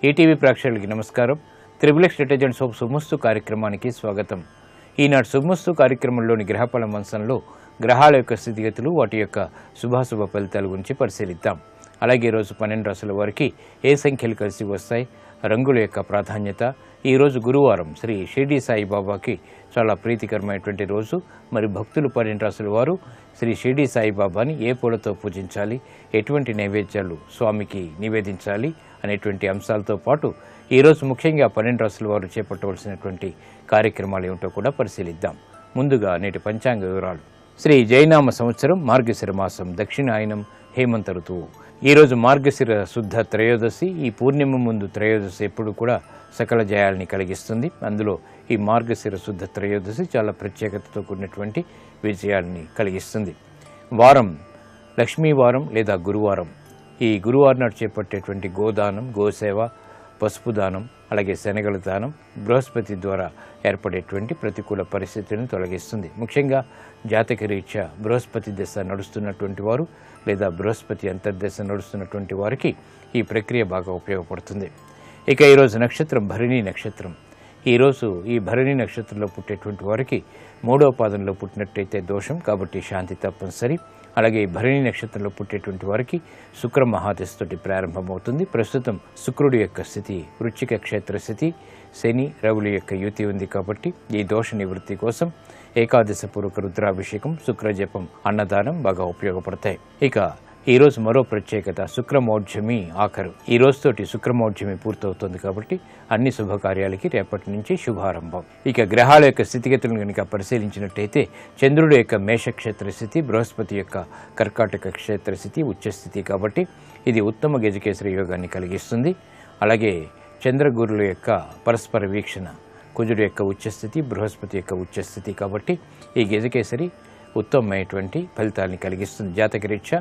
ETV ప్రేక్షకులకి నమస్కారం. Triple detergent soap శుభమస్తు కార్యక్రమానికి స్వాగతం. ఈనాడు శుభమస్తు కార్యక్రమంలోని గ్రహఫల మంచంలో గ్రహాల యొక్క స్థితిగతులు, వాటి యొక్క శుభాశుభ ఫలితాల గురించి పరిశీలిద్దాం. అలాగే ఈరోజు 12 రాశుల వారికి ఏ సంఖ్యలు కలిసి వస్తాయి, రంగుల యొక్క ప్రాధాన్యత. ఈరోజు గురువారం శ్రీ షిరిడి సాయిబాబాకి చాలా ప్రీతికరమైనటువంటి రోజు. మరి భక్తులు 12 రాశుల వారు శ్రీ షిరిడి సాయిబాబాని ఏ పూలతో పూజించాలి, ఎటువంటి నైవేద్యాలు స్వామికి నివేదించాలి అనేటువంటి అంశాలతో పాటు ఈరోజు ముఖ్యంగా 12 రాశుల వారు చేపట్టవలసినటువంటి కార్యక్రమాలు ఏమిటో కూడా పరిశీలిద్దాం. ముందుగా నేటి పంచాంగ వివరాలు. శ్రీ జైనామ సంవత్సరం మార్గశిర మాసం దక్షిణాయనం హేమంత ఋతువు. ఈరోజు మార్గశిర శుద్ధ త్రయోదశి. ఈ పూర్ణిమ ముందు త్రయోదశి ఎప్పుడు కూడా సకల జయాల్ని కలిగిస్తుంది. అందులో ఈ మార్గశిర శుద్ధ త్రయోదశి చాలా ప్రత్యేకతతో కూడినటువంటి విజయాల్ని కలిగిస్తుంది. వారం లక్ష్మీవారం లేదా గురువారం. ఈ గురువారం నాడు చేపట్టేటువంటి గోదానం, గోసేవ, పసుపు దానం, అలాగే శనగల దానం బృహస్పతి ద్వారా ఏర్పడేటువంటి ప్రతికూల పరిస్థితులను తొలగిస్తుంది. ముఖ్యంగా జాతక రీత్యా బృహస్పతి దశ నడుస్తున్నటువంటి వారు లేదా బృహస్పతి అంతర్దశ నడుస్తున్నటువంటి వారికి ఈ ప్రక్రియ బాగా ఉపయోగపడుతుంది. ఇక ఈరోజు నక్షత్రం భరణి నక్షత్రం. ఈరోజు ఈ భరణి నక్షత్రంలో పుట్టేటువంటి వారికి 3వ పాదంలో పుట్టినట్టయితే దోషం, కాబట్టి శాంతి తప్పనిసరి. అలాగే భరణి నక్షత్రంలో పుట్టేటువంటి వారికి శుక్ర మహాదశతోటి ప్రారంభమవుతుంది. ప్రస్తుతం శుక్రుడి యొక్క స్థితి వృశ్చిక క్షేత్ర స్థితి, శని రవుల యొక్క యుతి ఉంది. కాబట్టి ఈ దోష నివృత్తి కోసం ఏకాదశ పూర్వక రుద్రాభిషేకం, శుక్రజపం, అన్నదానం బాగా ఉపయోగపడతాయి. ఇక ఈరోజు మరో ప్రత్యేకత, శుక్రమౌఢ్యమి ఆఖరు. ఈ రోజుతోటి శుక్రమౌఢ్యమి పూర్తవుతుంది. కాబట్టి అన్ని శుభకార్యాలకి రేపటి నుంచి శుభారంభం. ఇక గ్రహాల యొక్క స్థితిగతులను కనుక పరిశీలించినట్టయితే చంద్రుడి యొక్క మేషక్షేత్ర స్థితి, బృహస్పతి యొక్క కర్కాటక క్షేత్ర స్థితి ఉచ్చస్థితి. కాబట్టి ఇది ఉత్తమ గజకేసరి యోగాన్ని కలిగిస్తుంది. అలాగే చంద్రగురుల యొక్క పరస్పర వీక్షణ, కుజుడు యొక్క ఉచ్చస్థితి, బృహస్పతి యొక్క ఉచ్చస్థితి. కాబట్టి ఈ గజకేసరి ఉత్తమమైనటువంటి ఫలితాలని కలిగిస్తుంది. జాతకరీత్యా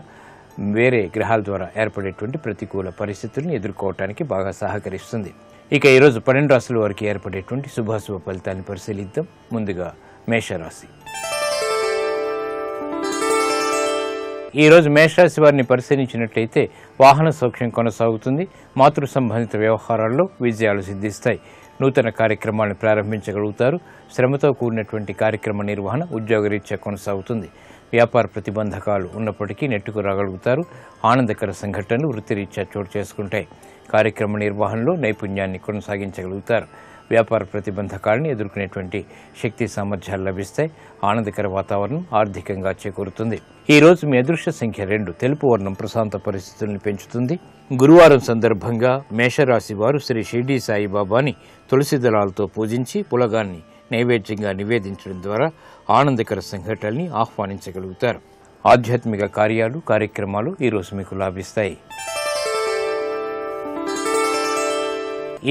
వేరే గ్రహాల ద్వారా ఏర్పడేటువంటి ప్రతికూల పరిస్థితులను ఎదుర్కోవటానికి బాగా సహకరిస్తుంది. ఇక ఈరోజు 12 రాశుల వారికి ఏర్పడేటువంటి శుభాశుభ ఫలితాన్ని పరిశీలిద్దాం. ముందుగా మేషరాశి. ఈరోజు మేషరాశి వారిని పరిశీలించినట్లయితే వాహన సౌఖ్యం కొనసాగుతుంది. మాతృ సంబంధిత వ్యవహారాల్లో విజయాలు సిద్ధిస్తాయి. నూతన కార్యక్రమాలను ప్రారంభించగలుగుతారు. శ్రమతో కూడినటువంటి కార్యక్రమ నిర్వహణ ఉద్యోగరీత్యా కొనసాగుతుంది. వ్యాపార ప్రతిబంధకాలు ఉన్నప్పటికీ నెట్టుకు రాగలుగుతారు. ఆనందకర సంఘటనలు వృత్తిరీత్యా చోటు చేసుకుంటాయి. కార్యక్రమ నిర్వహణలో నైపుణ్యాన్ని కొనసాగించగలుగుతారు. వ్యాపార ప్రతిబంధకాలను ఎదుర్కొనేటువంటి శక్తి సామర్థ్యాలు లభిస్తాయి. ఆనందకర వాతావరణం ఆర్థికంగా చేకూరుతుంది. ఈ రోజు మీ అదృష్ట సంఖ్య 2. తెలుపు వర్ణం ప్రశాంత పరిస్థితులను పెంచుతుంది. గురువారం సందర్భంగా మేషరాశి వారు శ్రీ షిరిడి సాయిబాబాని తులసి దళాలతో పూజించి పులగాన్ని నైవేద్యంగా నివేదించడం ద్వారా ఆనందకర సంఘటనల్ని ఆహ్వానించగలుగుతారు. ఆధ్యాత్మిక కార్యక్రమాలు ఈరోజు మీకు లాభిస్తాయి.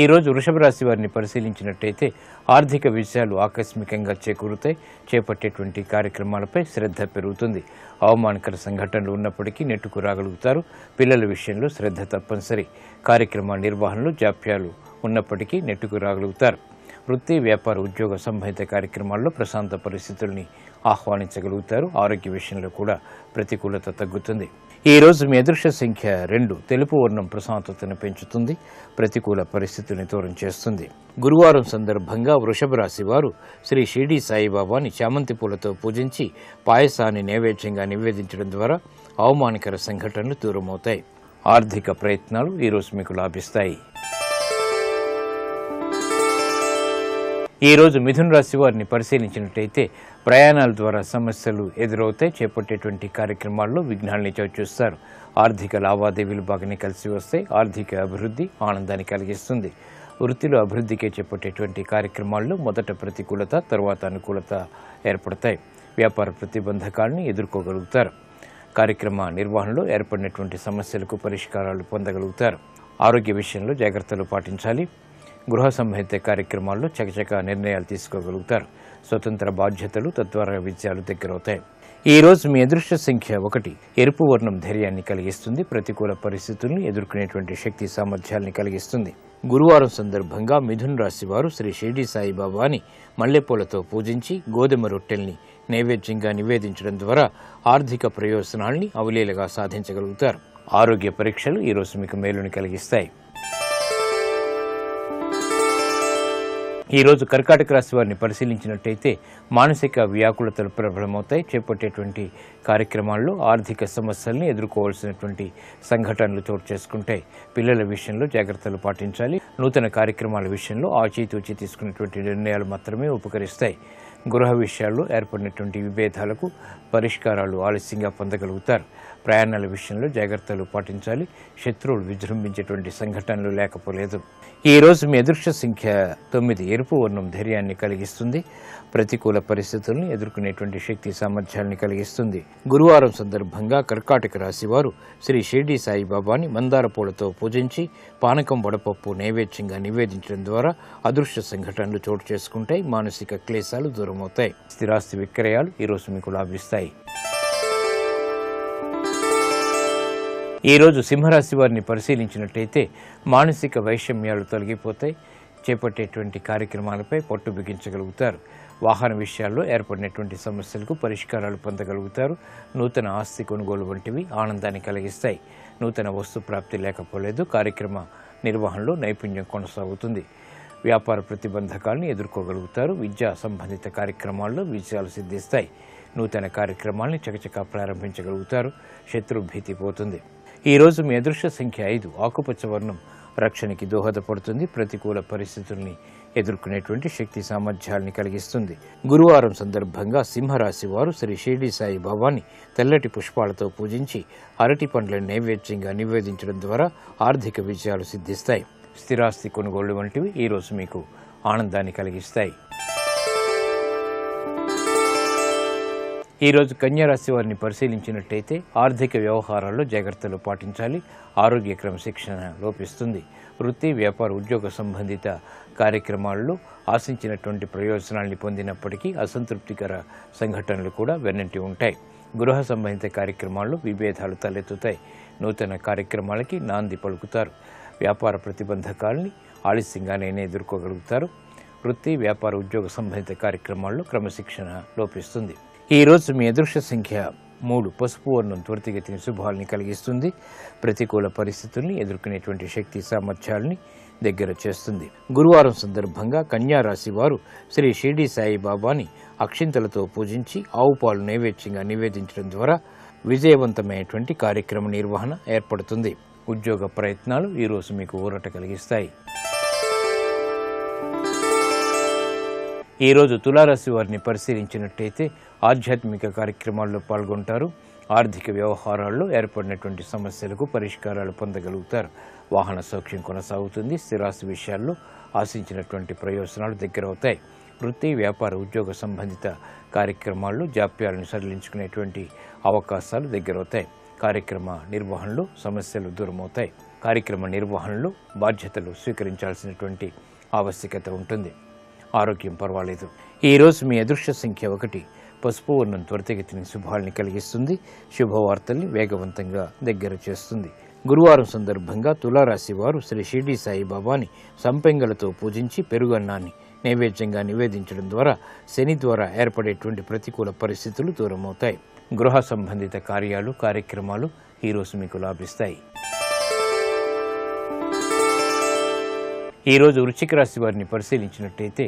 ఈరోజు వృషభ రాశి వారిని పరిశీలించినట్టయితే ఆర్థిక విషయాలు ఆకస్మికంగా చేకూరుతాయి. చేపట్టేటువంటి కార్యక్రమాలపై శ్రద్ధ పెరుగుతుంది. అవమానకర సంఘటనలు ఉన్నప్పటికీ నెట్టుకు రాగలుగుతారు. పిల్లల విషయంలో శ్రద్ధ తప్పనిసరి. కార్యక్రమ నిర్వహణలో జాప్యాలు ఉన్నప్పటికీ నెట్టుకు రాగలుగుతారు. వృత్తి, వ్యాపార, ఉద్యోగ సంబంధిత కార్యక్రమాల్లో ప్రశాంత పరిస్థితుల్ని ఆహ్వానించగలుగుతారు. ఆరోగ్య విషయంలో కూడా ప్రతికూలత తగ్గుతుంది. ఈ రోజు మీ అదృష్ట సంఖ్య 2. తెలుపు వర్ణం ప్రశాంతతను పెంచుతుంది. ప్రతికూల పరిస్థితుల్ని దూరం చేస్తుంది. గురువారం సందర్భంగా వృషభ రాశి వారు శ్రీ షిరిడి సాయిబాబాని చామంతి పూలతో పూజించి పాయసాన్ని నైవేద్యంగా నివేదించడం ద్వారా అవమానకర సంఘటనలు దూరమవుతాయి. ఆర్థిక ప్రయత్నాలు ఈరోజు మీకు లాభిస్తాయి. ఈ రోజు మిథున రాశి వారిని పరిశీలించినట్టయితే ప్రయాణాల ద్వారా సమస్యలు ఎదురవుతాయి. చేపట్టేటువంటి కార్యక్రమాల్లో విఘ్నాల్ని చవిచూస్తారు. ఆర్థిక లావాదేవీలు బాగానే కలిసి వస్తాయి. ఆర్థిక అభివృద్ధి ఆనందాన్ని కలిగిస్తుంది. వృత్తిలో అభివృద్ధికే చేపట్టేటువంటి కార్యక్రమాల్లో మొదట ప్రతికూలత, తర్వాత అనుకూలత ఏర్పడతాయి. వ్యాపార ప్రతిబంధకాలను ఎదుర్కోగలుగుతారు. కార్యక్రమ నిర్వహణలో ఏర్పడినటువంటి సమస్యలకు పరిష్కారాలు పొందగలుగుతారు. ఆరోగ్య విషయంలో జాగ్రత్తలు పాటించాలి. గృహ సంబంధిత కార్యక్రమాల్లో చకచక నిర్ణయాలు తీసుకోగలుగుతారు. స్వతంత్ర బాధ్యతలు, తద్వారా విజయాలు దగ్గరవుతాయి. ఈ రోజు మీ అదృష్ట సంఖ్య 1. ఎరుపు వర్ణం ధైర్యాన్ని కలిగిస్తుంది. ప్రతికూల పరిస్థితుల్ని ఎదుర్కొనేటువంటి శక్తి సామర్థ్యాల్ని కలిగిస్తుంది. గురువారం సందర్భంగా మిథున రాశి వారు శ్రీ షిరిడి సాయిబాబాని మల్లెపూలతో పూజించి గోధుమ రొట్టెల్ని నైవేద్యంగా నివేదించడం ద్వారా ఆర్థిక ప్రయోజనాల్ని అవలీలగా సాధించగలుగుతారు. ఆరోగ్య పరీక్షలు ఈరోజు మీకు మేలుని కలిగిస్తాయి. ఈరోజు కర్కాటక రాశి వారిని పరిశీలించినట్టయితే మానసిక వ్యాకులతలు ప్రబలమవుతాయి. చేపట్టేటువంటి కార్యక్రమాల్లో ఆర్థిక సమస్యల్ని ఎదుర్కోవాల్సినటువంటి సంఘటనలు చోటు చేసుకుంటాయి. పిల్లల విషయంలో జాగ్రత్తలు పాటించాలి. నూతన కార్యక్రమాల విషయంలో ఆచితూచి తీసుకునేటువంటి నిర్ణయాలు మాత్రమే ఉపకరిస్తాయి. గృహ విషయాల్లో ఏర్పడినటువంటి విభేదాలకు పరిష్కారాలు ఆలస్యంగా పొందగలుగుతారు. ప్రయాణాల విషయంలో జాగ్రత్తలు పాటించాలి. శత్రువులు విజృంభించేటువంటి సంఘటనలు లేకపోలేదు. ఈ రోజు మీ అదృష్ట సంఖ్య 9. ఎరుపు వర్ణం ధైర్యాన్ని కలిగిస్తుంది. ప్రతికూల పరిస్థితుల్ని ఎదుర్కొనేటువంటి శక్తి సామర్థ్యాన్ని కలిగిస్తుంది. గురువారం సందర్భంగా కర్కాటక రాశి వారు శ్రీ షిర్డీ సాయిబాబాని మందార పూలతో పూజించి పానకం వడపప్పు నైవేద్యంగా నివేదించడం ద్వారా అదృష్ట సంఘటనలు చోటు చేసుకుంటాయి. మానసిక క్లేశాలు దూరమవుతాయి. స్థిరాస్తి విక్రయాలు ఈరోజు మీకు లాభిస్తాయి. ఈరోజు సింహరాశి వారిని పరిశీలించినట్టయితే మానసిక వైషమ్యాలు తొలగిపోతాయి. చేపట్టేటువంటి కార్యక్రమాలపై పట్టు బిగించగలుగుతారు. వాహన విషయాల్లో ఏర్పడినటువంటి సమస్యలకు పరిష్కారాలు పొందగలుగుతారు. నూతన ఆస్తి కొనుగోలు వంటివి ఆనందాన్ని కలిగిస్తాయి. నూతన వస్తు ప్రాప్తి లేకపోలేదు. కార్యక్రమ నిర్వహణలో నైపుణ్యం కొనసాగుతుంది. వ్యాపార ప్రతిబంధకాలను ఎదుర్కోగలుగుతారు. విద్యా సంబంధిత కార్యక్రమాల్లో విజయాలు సిద్ధిస్తాయి. నూతన కార్యక్రమాల్ని చకచకా ప్రారంభించగలుగుతారు. శత్రు భీతి పోతుంది. ఈరోజు మీ అదృష్ట సంఖ్య 5. ఆకుపచ్చ వర్ణం రక్షణకి దోహదపడుతుంది. ప్రతికూల పరిస్థితుల్ని ఎదుర్కొనేటువంటి శక్తి సామర్థ్యాల్ని కలిగిస్తుంది. గురువారం సందర్భంగా సింహరాశి వారు శ్రీ షిర్డీ సాయి బాబాని తెల్లటి పుష్పాలతో పూజించి అరటి పండ్లను నైవేద్యంగా నివేదించడం ద్వారా ఆర్థిక విజయాలు సిద్ధిస్తాయి. స్థిరాస్తి కొనుగోళ్లు వంటివి ఈరోజు మీకు ఆనందాన్ని కలిగిస్తాయి. ఈరోజు కన్యారాశి వారిని పరిశీలించినట్టయితే ఆర్థిక వ్యవహారాల్లో జాగ్రత్తలు పాటించాలి. ఆరోగ్య క్రమశిక్షణ లోపిస్తుంది. వృత్తి, వ్యాపార, ఉద్యోగ సంబంధిత కార్యక్రమాల్లో ఆశించినటువంటి ప్రయోజనాల్ని పొందినప్పటికీ అసంతృప్తికర సంఘటనలు కూడా వెన్నంటి ఉంటాయి. గృహ సంబంధిత కార్యక్రమాల్లో విభేదాలు తలెత్తుతాయి. నూతన కార్యక్రమాలకి నాంది పలుకుతారు. వ్యాపార ప్రతిబంధకాలని ఆలస్యంగానే ఎదుర్కోగలుగుతారు. వృత్తి, వ్యాపార, ఉద్యోగ సంబంధిత కార్యక్రమాల్లో క్రమశిక్షణ లోపిస్తుంది. ఈరోజు మీ అదృష్ట సంఖ్య 3. పసుపు వర్ణం త్వరితగతిని శుభాల్ని కలిగిస్తుంది. ప్రతికూల పరిస్థితుల్ని ఎదుర్కొనేటువంటి శక్తి సామర్థ్యాల్ని దగ్గర చేస్తుంది. గురువారం సందర్భంగా కన్యారాశి వారు శ్రీ షిర్డీ సాయిబాబాని అక్షింతలతో పూజించి ఆవు పాలు నైవేద్యంగా నివేదించడం ద్వారా విజయవంతమైనటువంటి కార్యక్రమ నిర్వహణ ఏర్పడుతుంది. ఉద్యోగ ప్రయత్నాలు ఈరోజు మీకు ఊరట కలిగిస్తాయి. ఈరోజు తులారాశి వారిని పరిశీలించినట్టయితే ఆధ్యాత్మిక కార్యక్రమాల్లో పాల్గొంటారు. ఆర్థిక వ్యవహారాల్లో ఏర్పడినటువంటి సమస్యలకు పరిష్కారాలు పొందగలుగుతారు. వాహన సౌఖ్యం కొనసాగుతుంది. స్థిరాస్తి విషయాల్లో ఆశించినటువంటి ప్రయోజనాలు దగ్గరవుతాయి. వృత్తి, వ్యాపార, ఉద్యోగ సంబంధిత కార్యక్రమాల్లో జాప్యాలను సడలించుకునేటువంటి అవకాశాలు దగ్గరవుతాయి. కార్యక్రమ నిర్వహణలో సమస్యలు దూరమవుతాయి. కార్యక్రమ నిర్వహణలో బాధ్యతలు స్వీకరించాల్సినటువంటి ఆవశ్యకత ఉంటుంది. ఆరోగ్యం పర్వాలేదు. ఈరోజు మీ అదృష్ట సంఖ్య 1. పసుపు వర్ణం త్వరితగతిని శుభాల్ని కలిగిస్తుంది. శుభవార్తల్ని వేగవంతంగా దగ్గర చేస్తుంది. గురువారం సందర్భంగా తులారాశి వారు శ్రీ షిర్డీ సాయిబాబాని సంపెంగలతో పూజించి పెరుగన్నాన్ని నైవేద్యంగా నివేదించడం ద్వారా శని ద్వారా ఏర్పడేటువంటి ప్రతికూల పరిస్థితులు దూరమవుతాయి. గృహ సంబంధిత కార్యక్రమాలు ఈరోజు మీకు లాభిస్తాయి. ఈరోజు వృశ్చిక రాశి వారిని పరిశీలించినట్టయితే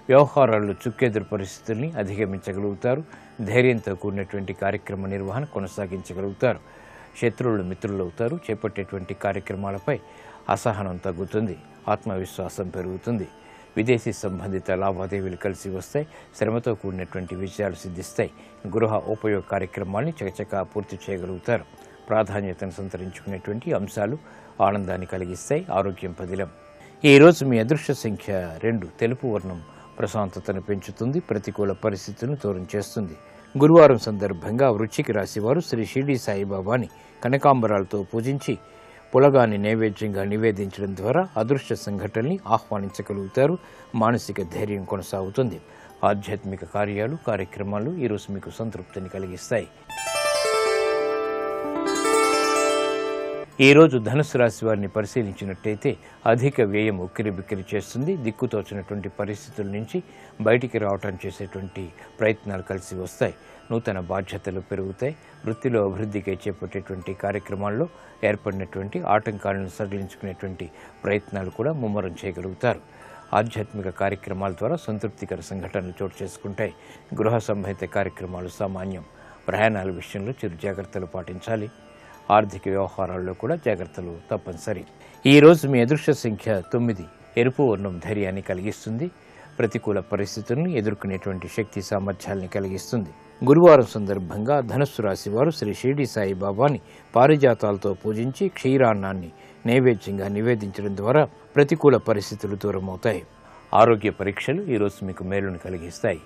వ్యవహారాల్లో చుక్కెదురు పరిస్థితుల్ని అధిగమించగలుగుతారు. ధైర్యంతో కూడినటువంటి కార్యక్రమ నిర్వహణ కొనసాగించగలుగుతారు. శత్రువులు మిత్రులవుతారు. చేపట్టేటువంటి కార్యక్రమాలపై అసహనం తగ్గుతుంది. ఆత్మవిశ్వాసం పెరుగుతుంది. విదేశీ సంబంధిత లావాదేవీలు కలిసి వస్తాయి. శ్రమతో కూడినటువంటి విజయాలు సిద్ధిస్తాయి. గృహ ఉపయోగ కార్యక్రమాల్ని చకచకా పూర్తి చేయగలుగుతారు. ప్రాధాన్యతను సంతరించుకునేటువంటి అంశాలు ఆనందాన్ని కలిగిస్తాయి. ఆరోగ్యం పదిలం. ఈరోజు మీ అదృష్ట సంఖ్య 2. తెలుపు వర్ణం ప్రశాంతతను పెంచుతుంది. ప్రతికూల పరిస్థితులను దూరం చేస్తుంది. గురువారం సందర్భంగా వృశ్చిక రాశి వారు శ్రీ షిర్డీ సాయిబాబాని కనకాంబరాలతో పూజించి పులగాన్ని నైవేద్యంగా నివేదించడం ద్వారా అదృష్ట సంఘటనల్ని ఆహ్వానించగలుగుతారు. మానసిక ధైర్యం కొనసాగుతుంది. ఆధ్యాత్మిక కార్యక్రమాలు ఈరోజు మీకు సంతృప్తిని కలిగిస్తాయి. ఈరోజు ధనుసు రాశి వారిని పరిశీలించినట్టయితే అధిక వ్యయం ఉక్కిరిబిక్కిరి చేస్తుంది. దిక్కుతోచినటువంటి పరిస్థితుల నుంచి బయటికి రావటం చేసేటువంటి ప్రయత్నాలు కలిసి వస్తాయి. నూతన బాధ్యతలు పెరుగుతాయి. వృత్తిలో అభివృద్ధికి చేపట్టేటువంటి కార్యక్రమాల్లో ఏర్పడినటువంటి ఆటంకాలను సడలించుకునేటువంటి ప్రయత్నాలు కూడా ముమ్మరం చేయగలుగుతారు. ఆధ్యాత్మిక కార్యక్రమాల ద్వారా సంతృప్తికర సంఘటనలు చోటు చేసుకుంటాయి. గృహ సంబంధిత కార్యక్రమాలు సామాన్యం. ప్రయాణాల విషయంలో చిరు జాగ్రత్తలు పాటించాలి. ఆర్థిక వ్యవహారాల్లో కూడా జాగ్రత్తలు తప్పనిసరి. ఈరోజు మీ అదృష్ట సంఖ్య 9. ఎరుపు వర్ణం ధైర్యాన్ని కలిగిస్తుంది. ప్రతికూల పరిస్థితులను ఎదుర్కొనేటువంటి శక్తి సామర్థ్యాల్ని కలిగిస్తుంది. గురువారం సందర్భంగా ధనుస్సు రాశి వారు శ్రీ షిరిడి సాయిబాబాని పారిజాతాలతో పూజించి క్షీరాన్నాన్ని నైవేద్యంగా నివేదించడం ద్వారా ప్రతికూల పరిస్థితులు దూరమవుతాయి. ఆరోగ్య పరీక్షలు ఈరోజు మీకు మేలును కలిగిస్తాయి.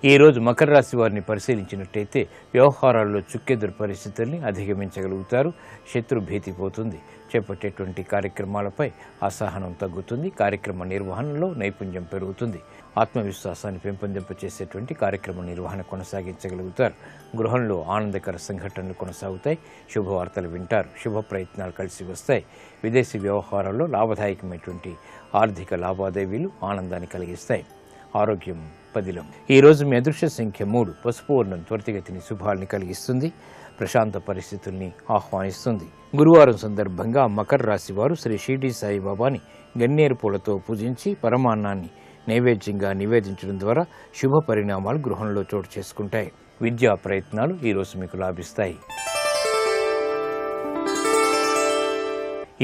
ఈరోజు మకర రాశి వారిని పరిశీలించినట్టయితే వ్యవహారాల్లో చుక్కెదురు పరిస్థితుల్ని అధిగమించగలుగుతారు. శత్రు భీతి పోతుంది. చేపట్టేటువంటి కార్యక్రమాలపై అసహనం తగ్గుతుంది. కార్యక్రమ నిర్వహణలో నైపుణ్యం పెరుగుతుంది. ఆత్మవిశ్వాసాన్ని పెంపొందింపచేసేటువంటి కార్యక్రమ నిర్వహణ కొనసాగించగలుగుతారు. గృహంలో ఆనందకర సంఘటనలు కొనసాగుతాయి. శుభవార్తలు వింటారు. శుభ ప్రయత్నాలు కలిసి వస్తాయి. విదేశీ వ్యవహారాల్లో లాభదాయకమైనటువంటి ఆర్థిక లావాదేవీలు ఆనందాన్ని కలిగిస్తాయి. ఆరోగ్యం పదిలం. ఈరోజు మీ అదృష్ట సంఖ్య 3. పసుపు వర్ణం త్వరితగతిని శుభాల్ని కలిగిస్తుంది. ప్రశాంత పరిస్థితుల్ని ఆహ్వానిస్తుంది. గురువారం సందర్భంగా మకర రాశి వారు శ్రీ షిరిడి సాయిబాబాని గన్నేరు పూలతో పూజించి పరమాన్నాన్ని నైవేద్యంగా నివేదించడం ద్వారా శుభ పరిణామాలు గృహంలో చోటు చేసుకుంటాయి. విద్యా ప్రయత్నాలు ఈరోజు మీకు లాభిస్తాయి.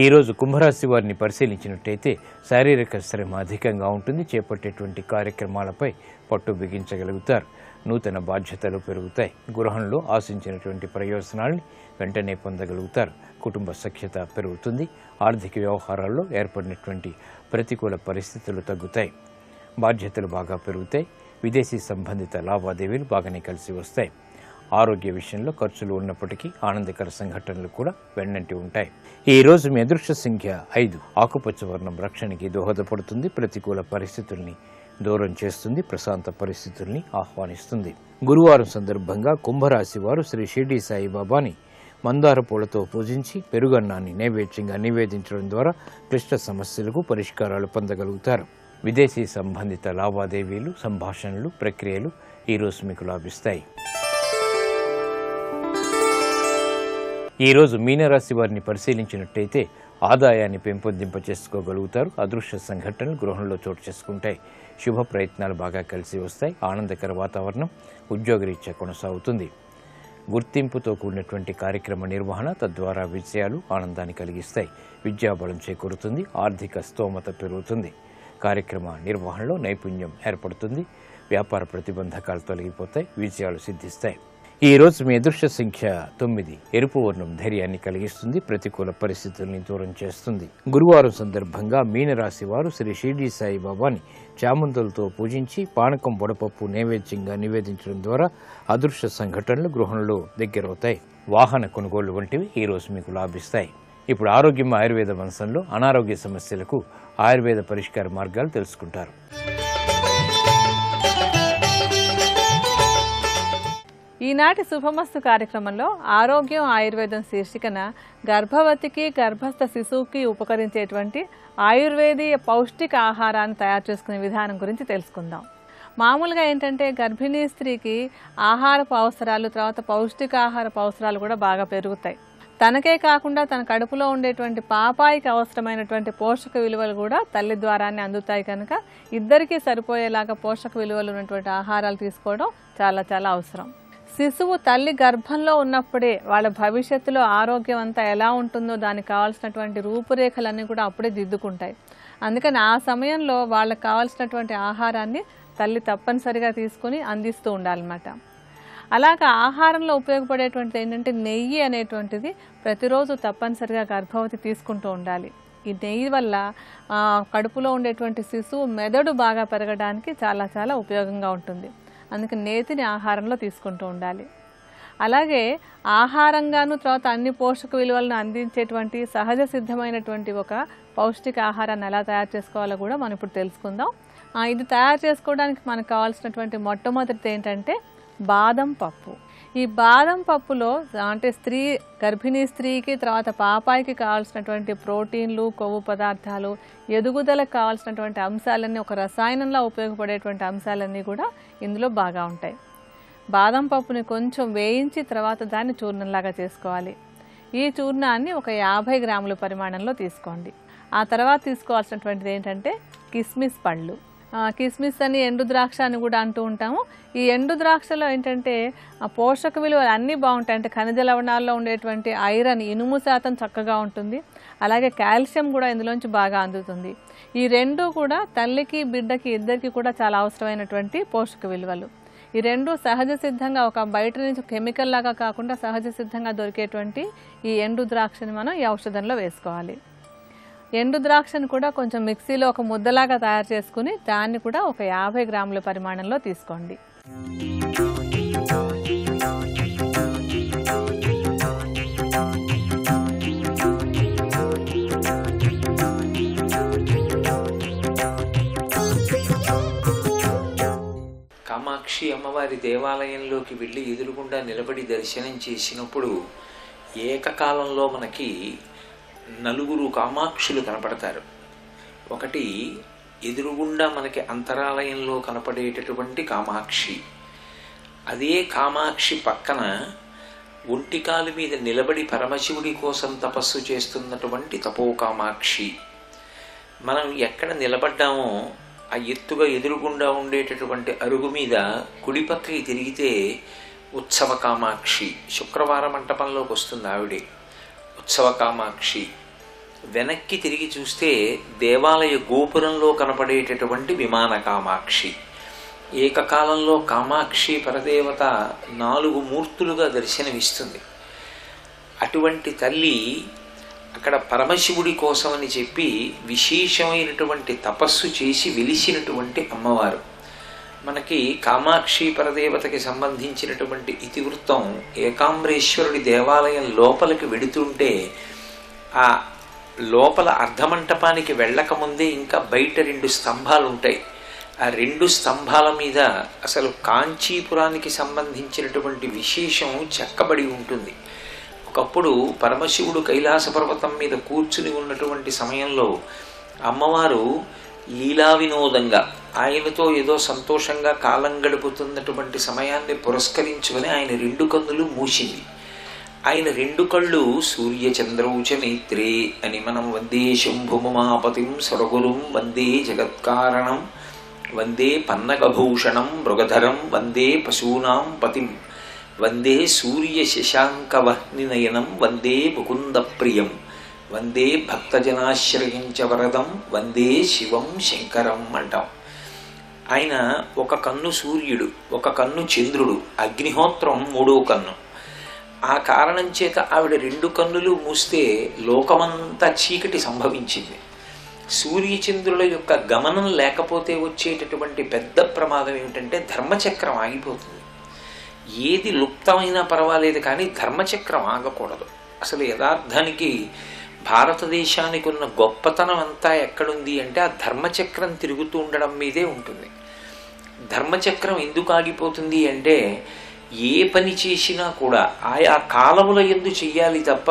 ఈరోజు కుంభరాశి వారిని పరిశీలించినట్టయితే శారీరక శ్రమ అధికంగా ఉంటుంది. చేపట్టేటువంటి కార్యక్రమాలపై పట్టు బిగించగలుగుతారు. నూతన బాధ్యతలు పెరుగుతాయి. గృహంలో ఆశించినటువంటి ప్రయోజనాల్ని వెంటనే పొందగలుగుతారు. కుటుంబ సఖ్యత పెరుగుతుంది. ఆర్థిక వ్యవహారాల్లో ఏర్పడినటువంటి ప్రతికూల పరిస్థితులు తగ్గుతాయి. బాధ్యతలు బాగా పెరుగుతాయి. విదేశీ సంబంధిత లావాదేవీలు బాగానే కలిసి వస్తాయి. ఆరోగ్య విషయంలో ఖర్చులు ఉన్నప్పటికీ ఆనందకర సంఘటనలు కూడా వెన్నంటి ఉంటాయి. ఈ రోజు మీ అదృష్ట సంఖ్య 5. ఆకుపచ్చ వర్ణం రక్షణకి దోహదపడుతుంది. ప్రతికూల పరిస్థితుల్ని దూరం చేస్తుంది. ప్రశాంత పరిస్థితుల్ని ఆహ్వానిస్తుంది. గురువారం సందర్భంగా కుంభరాశి వారు శ్రీ షిరిడి సాయిబాబాని మందార పూలతో పూజించి పెరుగన్నాన్ని నైవేద్యంగా నివేదించడం ద్వారా క్లిష్ట సమస్యలకు పరిష్కారాలు పొందగలుగుతారు. విదేశీ సంబంధిత లావాదేవీలు, సంభాషణలు, ప్రక్రియలు ఈరోజు మీకు లాభిస్తాయి. ఈరోజు మీనరాశి వారిని పరిశీలించినట్టయితే ఆదాయాన్ని పెంపొందింపచేసుకోగలుగుతారు. అదృశ్య సంఘటనలు గృహంలో చోటు చేసుకుంటాయి. శుభ ప్రయత్నాలు బాగా కలిసి వస్తాయి. ఆనందకర వాతావరణం ఉద్యోగరీత్యా కొనసాగుతుంది. గుర్తింపుతో కూడినటువంటి కార్యక్రమ నిర్వహణ తద్వారా విజయాలు ఆనందాన్ని కలిగిస్తాయి. విద్యాబలం చేకూరుతుంది. ఆర్థిక స్తోమత పెరుగుతుంది. కార్యక్రమ నిర్వహణలో నైపుణ్యం ఏర్పడుతుంది. వ్యాపార ప్రతిబంధకాలు తొలగిపోతాయి. విజయాలు సిద్ధిస్తాయి. ఈ రోజు మీ అదృష్ట సంఖ్య 9. ఎరుపు వర్ణం ధైర్యాన్ని కలిగిస్తుంది. ప్రతికూల పరిస్థితుల్ని దూరం చేస్తుంది. గురువారం సందర్భంగా మీనరాశి వారు శ్రీ షిరిడి సాయిబాబాని చామంతులతో పూజించి పానకం వడపప్పు నైవేద్యంగా నివేదించడం ద్వారా అదృష్ట సంఘటనలు గృహంలో దగ్గరవుతాయి. వాహన కొనుగోళ్లు వంటివి ఈ రోజు మీకు లాభిస్తాయి. ఇప్పుడు ఆరోగ్యం ఆయుర్వేద వంశంలో అనారోగ్య సమస్యలకు ఆయుర్వేద పరిష్కార మార్గాలు తెలుసుకుంటారు. ఈనాటి శుభమస్తు కార్యక్రమంలో ఆరోగ్యం ఆయుర్వేదం శీర్షికన గర్భవతికి గర్భస్థ శిశువుకి ఉపకరించేటువంటి ఆయుర్వేదీయ పౌష్టిక ఆహారాన్ని తయారు చేసుకునే విధానం గురించి తెలుసుకుందాం. మామూలుగా ఏంటంటే గర్భిణీ స్త్రీకి ఆహారపు అవసరాలు, తర్వాత పౌష్టికాహారపు అవసరాలు కూడా బాగా పెరుగుతాయి. తనకే కాకుండా తన కడుపులో ఉండేటువంటి పాపాయికి అవసరమైనటువంటి పోషక విలువలు కూడా తల్లి ద్వారానే అందుతాయి. కనుక ఇద్దరికీ సరిపోయేలాగా పోషక విలువలు ఉన్నటువంటి ఆహారాలు తీసుకోవడం చాలా చాలా అవసరం. శిశువు తల్లి గర్భంలో ఉన్నప్పుడే వాళ్ళ భవిష్యత్తులో ఆరోగ్యం అంతా ఎలా ఉంటుందో దానికి కావాల్సినటువంటి రూపురేఖలన్నీ కూడా అప్పుడే దిద్దుకుంటాయి. అందుకని ఆ సమయంలో వాళ్ళకి కావాల్సినటువంటి ఆహారాన్ని తల్లి తప్పనిసరిగా తీసుకుని అందిస్తూ ఉండాలన్నమాట. అలాగా ఆహారంలో ఉపయోగపడేటువంటిది ఏంటంటే నెయ్యి అనేటువంటిది ప్రతిరోజు తప్పనిసరిగా గర్భవతి తీసుకుంటూ ఉండాలి. ఈ నెయ్యి వల్ల కడుపులో ఉండేటువంటి శిశువు మెదడు బాగా పెరగడానికి చాలా చాలా ఉపయోగంగా ఉంటుంది. అందుకే నేతిని ఆహారంలో తీసుకుంటూ ఉండాలి. అలాగే ఆహారంగాను తర్వాత అన్ని పోషక విలువలను అందించేటువంటి సహజ సిద్ధమైనటువంటి ఒక పౌష్టిక ఆహారాన్ని ఎలా తయారు చేసుకోవాలో కూడా మనం ఇప్పుడు తెలుసుకుందాం. ఇది తయారు చేసుకోవడానికి మనకు కావాల్సినటువంటి మొట్టమొదటిది ఏంటంటే బాదం పప్పు. ఈ బాదం పప్పులో అంటే గర్భిణీ స్త్రీకి తర్వాత పాపాయికి కావాల్సినటువంటి ప్రోటీన్లు, కొవ్వు పదార్థాలు, ఎదుగుదలకు కావాల్సినటువంటి అంశాలన్నీ, ఒక రసాయనంలా ఉపయోగపడేటువంటి అంశాలన్నీ కూడా ఇందులో బాగా ఉంటాయి. బాదం పప్పుని కొంచెం వేయించి తర్వాత దాన్ని చూర్ణంలాగా చేసుకోవాలి. ఈ చూర్ణాన్ని ఒక 50 గ్రాముల పరిమాణంలో తీసుకోండి. ఆ తర్వాత తీసుకోవాల్సినటువంటిది ఏంటంటే కిస్మిస్ పళ్ళు. కిస్మిస్ అని ఎండు ద్రాక్ష అని కూడా అంటూ ఉంటాము. ఈ ఎండు ద్రాక్షలో ఏంటంటే పోషక విలువలు అన్నీ బాగుంటాయి. అంటే ఖనిజ లవణాల్లో ఉండేటువంటి ఐరన్, ఇనుము శాతం చక్కగా ఉంటుంది. అలాగే కాల్షియం కూడా ఇందులోంచి బాగా అందుతుంది. ఈ రెండు కూడా తల్లికి బిడ్డకి ఇద్దరికి కూడా చాలా అవసరమైనటువంటి పోషక విలువలు. ఈ రెండు సహజ సిద్ధంగా, ఒక బయట నుంచి కెమికల్ లాగా కాకుండా సహజ సిద్ధంగా దొరికేటువంటి ఈ ఎండు ద్రాక్షని మనం ఈ ఔషధంలో వేసుకోవాలి. ఎండు ద్రాక్షను కూడా కొంచెం మిక్సీలో ఒక ముద్దలాగా తయారు చేసుకుని దాన్ని కూడా ఒక 50 గ్రాముల పరిమాణంలో తీసుకోండి. కామాక్షి అమ్మవారి దేవాలయంలోకి వెళ్ళి ఎదురుగుండా నిలబడి దర్శనం చేసినప్పుడు ఏకకాలంలో మనకి 4 కామాక్షులు కనపడతారు. ఒకటి ఎదురుగుండా మనకి అంతరాలయంలో కనపడేటటువంటి కామాక్షి. అదే కామాక్షి పక్కన ఒంటికాలు మీద నిలబడి పరమశివుడి కోసం తపస్సు చేస్తున్నటువంటి తపోకామాక్షి. మనం ఎక్కడ నిలబడ్డామో ఆ ఎత్తుగా ఎదురుగుండా ఉండేటటువంటి అరుగు మీద కుడిపక్కకి తిరిగితే ఉత్సవ కామాక్షి, శుక్రవార మంటపంలోకి వస్తుంది ఆవిడే ఉత్సవ కామాక్షి. వెనక్కి తిరిగి చూస్తే దేవాలయ గోపురంలో కనపడేటటువంటి విమాన కామాక్షి. ఏకకాలంలో కామాక్షి పరదేవత 4 మూర్తులుగా దర్శనమిస్తుంది. అటువంటి తల్లి అక్కడ పరమశివుడి కోసమని చెప్పి విశేషమైనటువంటి తపస్సు చేసి వెలిసినటువంటి అమ్మవారు. మనకి కామాక్షి పరదేవతకి సంబంధించినటువంటి ఇతివృత్తం, ఏకాంబరేశ్వరుడి దేవాలయం లోపలికి వెడుతుంటే ఆ లోపల అర్ధమంటపానికి వెళ్ళకముందే ఇంకా బయట 2 స్తంభాలు ఉంటాయి. ఆ 2 స్తంభాల మీద అసలు కాంచీపురానికి సంబంధించినటువంటి విశేషం చెక్కబడి ఉంటుంది. ఒకప్పుడు పరమశివుడు కైలాస పర్వతం మీద కూర్చుని ఉన్నటువంటి సమయంలో అమ్మవారు లీలా వినోదంగా ఆయనతో ఏదో సంతోషంగా కాలం గడుపుతున్నటువంటి సమయాన్ని పురస్కరించుకొని ఆయన 2 కన్నులు మూసింది. ఆయన 2 కళ్ళు సూర్యచంద్రౌచ నేత్రే అని మనం వందే శంభుమమాపతిం సరగురుం వందే జగత్కారణం వందే పన్నగభూషణం మృగధరం వందే పశూనాం పతిం వందే సూర్య శశాంకవహ్నినయనం వందే ముకుంద ప్రియం వందే భక్తజనాశ్రయించ వరదం వందే శివం శంకరం అంటాం. ఆయన ఒక కన్ను సూర్యుడు, ఒక కన్ను చంద్రుడు, అగ్నిహోత్రం 3వ కన్ను. ఆ కారణం చేత ఆవిడ 2 కన్నులు మూస్తే లోకమంతా చీకటి సంభవించింది. సూర్యచంద్రుల యొక్క గమనం లేకపోతే వచ్చేటటువంటి పెద్ద ప్రమాదం ఏమిటంటే ధర్మచక్రం ఆగిపోతుంది. ఏది లుప్తమైనా పర్వాలేదు కానీ ధర్మచక్రం ఆగకూడదు. అసలు యథార్థానికి భారతదేశానికి ఉన్న గొప్పతనం అంతా ఎక్కడుంది అంటే ఆ ధర్మచక్రం తిరుగుతూ ఉండడం మీదే ఉంటుంది. ధర్మచక్రం ఎందుకు ఆగిపోతుంది అంటే ఏ పని చేసినా కూడా ఆయా కాలముల యందు చెయ్యాలి తప్ప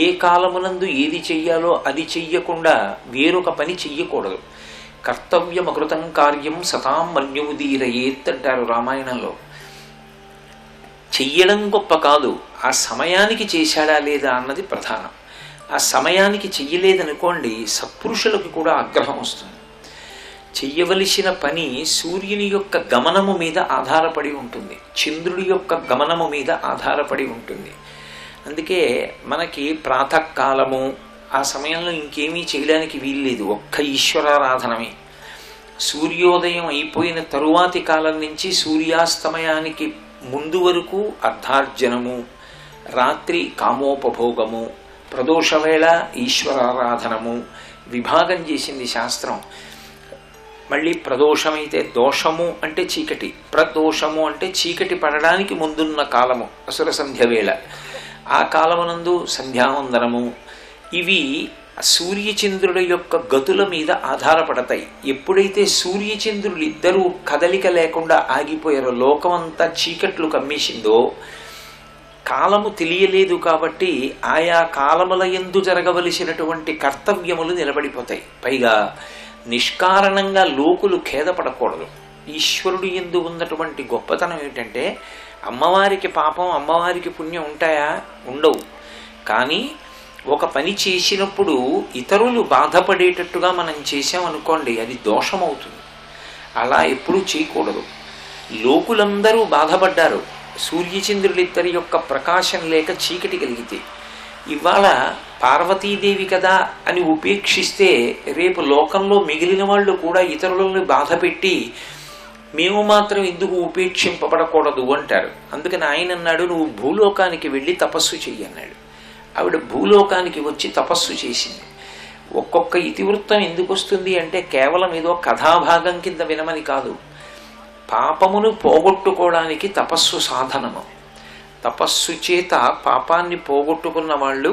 ఏ కాలమునందు ఏది చెయ్యాలో అది చెయ్యకుండా వేరొక పని చెయ్యకూడదు. కర్తవ్యమకృతం కార్యం సతాం మన్యుదీరయేత్ అంటారు రామాయణంలో. చెయ్యడం గొప్ప కాదు, ఆ సమయానికి చేశాడా లేదా అన్నది ప్రధానం. ఆ సమయానికి చెయ్యలేదనుకోండి సత్పురుషులకు కూడా ఆగ్రహం వస్తుంది. చెయ్యవలసిన పని సూర్యుని యొక్క గమనము మీద ఆధారపడి ఉంటుంది, చంద్రుడి యొక్క గమనము మీద ఆధారపడి ఉంటుంది. అందుకే మనకి ప్రాతకాలము ఆ సమయంలో ఇంకేమీ చేయడానికి వీల్లేదు, ఒక్క ఈశ్వరారాధనమే. సూర్యోదయం అయిపోయిన తరువాతి కాలం నుంచి సూర్యాస్తమయానికి ముందు వరకు అర్ధార్జనము, రాత్రి కామోపభోగము, ప్రదోషవేళ ఈశ్వరారాధనము విభాగం చేసింది శాస్త్రం. మళ్ళీ ప్రదోషమైతే దోషము అంటే చీకటి, ప్రదోషము అంటే చీకటి పడడానికి ముందున్న కాలము అసుర సంధ్య వేళ. ఆ కాలమునందు సంధ్యావందనము ఇవి సూర్యచంద్రుల యొక్క గతుల మీద ఆధారపడతాయి. ఎప్పుడైతే సూర్యచంద్రులు ఇద్దరూ కదలిక లేకుండా ఆగిపోయారో, లోకమంతా చీకట్లు కమ్మేసిందో, కాలము తెలియలేదు కాబట్టి ఆయా కాలముల యందు జరగవలసినటువంటి కర్తవ్యములు నిలబడిపోతాయి. పైగా నిష్కారణంగా లోకులు ఖేదపడకూడదు. ఈశ్వరుడు యందు ఉన్నటువంటి గొప్పతనం ఏమిటంటే అమ్మవారికి పాపం అమ్మవారికి పుణ్యం ఉంటాయా? ఉండవు. కానీ ఒక పని చేసినప్పుడు ఇతరులు బాధపడేటట్టుగా మనం చేసామనుకోండి, అది దోషమవుతుంది. అలా ఎప్పుడూ చేయకూడదు. లోకులందరూ బాధపడ్డారు సూర్యచంద్రులిద్దరి యొక్క ప్రకాశం లేక చీకటి కలిగితే. ఇవాళ పార్వతీదేవి కదా అని ఉపేక్షిస్తే రేపు లోకంలో మిగిలిన వాళ్ళు కూడా ఇతరులను బాధ పెట్టి మేము మాత్రం ఎందుకు ఉపేక్షింపబడకూడదు అంటారు. అందుకని ఆయన అన్నాడు, నువ్వు భూలోకానికి వెళ్ళి తపస్సు చెయ్యి అన్నాడు. ఆవిడ భూలోకానికి వచ్చి తపస్సు చేసింది. ఒక్కొక్క ఇతివృత్తం ఎందుకు వస్తుంది అంటే కేవలం ఏదో కథాభాగం కింద వినమని కాదు. పాపమును పోగొట్టుకోవడానికి తపస్సు సాధనము. తపస్సు చేత పాపాన్ని పోగొట్టుకున్న వాళ్ళు,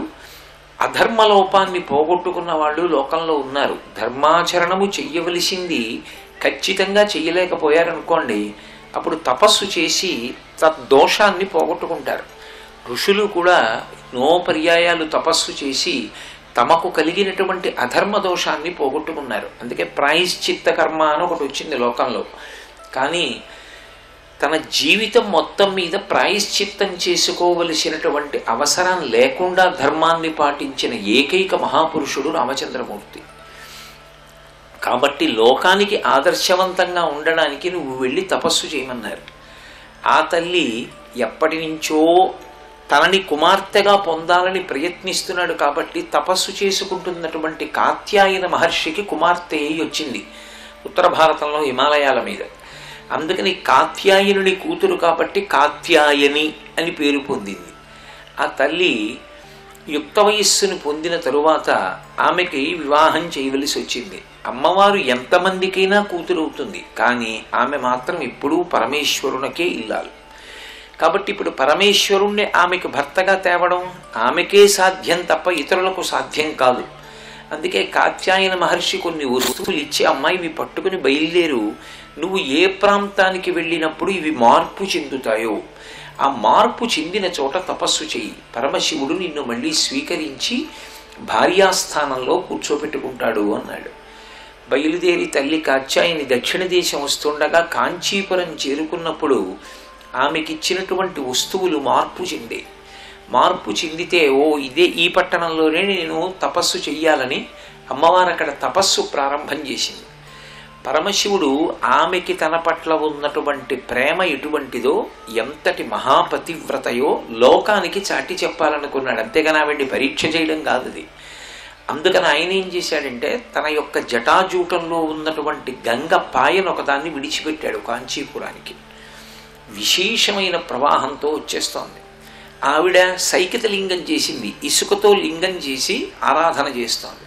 అధర్మలోపాన్ని పోగొట్టుకున్న వాళ్ళు లోకంలో ఉన్నారు. ధర్మాచరణము చెయ్యవలసింది ఖచ్చితంగా చెయ్యలేకపోయారనుకోండి, అప్పుడు తపస్సు చేసి తద్దోషాన్ని పోగొట్టుకుంటారు. ఋషులు కూడా ఎన్నో పర్యాయాలు తపస్సు చేసి తమకు కలిగినటువంటి అధర్మ దోషాన్ని పోగొట్టుకున్నారు. అందుకే ప్రాయశ్చిత్త కర్మ అని ఒకటి వచ్చింది లోకంలో. కానీ తన జీవితం మొత్తం మీద ప్రాయశ్చిత్తం చేసుకోవలసినటువంటి అవసరం లేకుండా ధర్మాన్ని పాటించిన ఏకైక మహాపురుషుడు రామచంద్రమూర్తి. కాబట్టి లోకానికి ఆదర్శవంతంగా ఉండడానికి నువ్వు వెళ్ళి తపస్సు చేయమన్నారు. ఆ తల్లి ఎప్పటి నుంచో తనని కుమార్తెగా పొందాలని ప్రయత్నిస్తున్నాడు కాబట్టి తపస్సు చేసుకుంటున్నటువంటి కాత్యాయన మహర్షికి కుమార్తె అయి వచ్చింది ఉత్తర భారతంలో హిమాలయాల మీద. అందుకని కాత్యాయనుని కూతురు కాబట్టి కాత్యాయని అని పేరు పొందింది. ఆ తల్లి యుక్త వయస్సును పొందిన తరువాత ఆమెకి వివాహం చేయవలసి వచ్చింది. అమ్మవారు ఎంతమందికైనా కూతురు అవుతుంది, కానీ ఆమె మాత్రం ఎప్పుడూ పరమేశ్వరునికే ఇల్లాలు. కాబట్టి ఇప్పుడు పరమేశ్వరుణ్ణి ఆమెకు భర్తగా తేవడం ఆమెకే సాధ్యం తప్ప ఇతరులకు సాధ్యం కాదు. అందుకే కాత్యాయన మహర్షి కొన్ని వస్తువులు ఇచ్చి, అమ్మాయి ఇవి పట్టుకుని బయలుదేరు, నువ్వు ఏ ప్రాంతానికి వెళ్ళినప్పుడు ఇవి మార్పు చెందుతాయో ఆ మార్పు చెందిన చోట తపస్సు చెయ్యి, పరమశివుడు నిన్ను మళ్ళీ స్వీకరించి భార్యాస్థానంలో కూర్చోబెట్టుకుంటాడు అన్నాడు. బయలుదేరి తల్లి కాత్యాయని దక్షిణ దేశం వస్తుండగా కాంచీపురం చేరుకున్నప్పుడు ఆమెకిచ్చినటువంటి వస్తువులు మార్పు చెందే. మార్పు చెందితే ఇదే ఈ పట్టణంలోనే నేను తపస్సు చెయ్యాలని అమ్మవారు అక్కడ తపస్సు ప్రారంభం చేసింది. పరమశివుడు ఆమెకి తన పట్ల ఉన్నటువంటి ప్రేమ ఎటువంటిదో, ఎంతటి మహాపతివ్రతయో లోకానికి చాటి చెప్పాలనుకున్నాడు. అంతేగాని ఆవిడ్ని పరీక్ష చేయడం కాదు అది. అందుకని ఆయన ఏం చేశాడంటే తన యొక్క జటాజూటంలో ఉన్నటువంటి గంగ పాయను ఒకదాన్ని విడిచిపెట్టాడు కాంచీపురానికి. విశేషమైన ప్రవాహంతో వచ్చేస్తోంది. ఆవిడ సైకత లింగం చేసింది, ఇసుకతో లింగం చేసి ఆరాధన చేస్తోంది.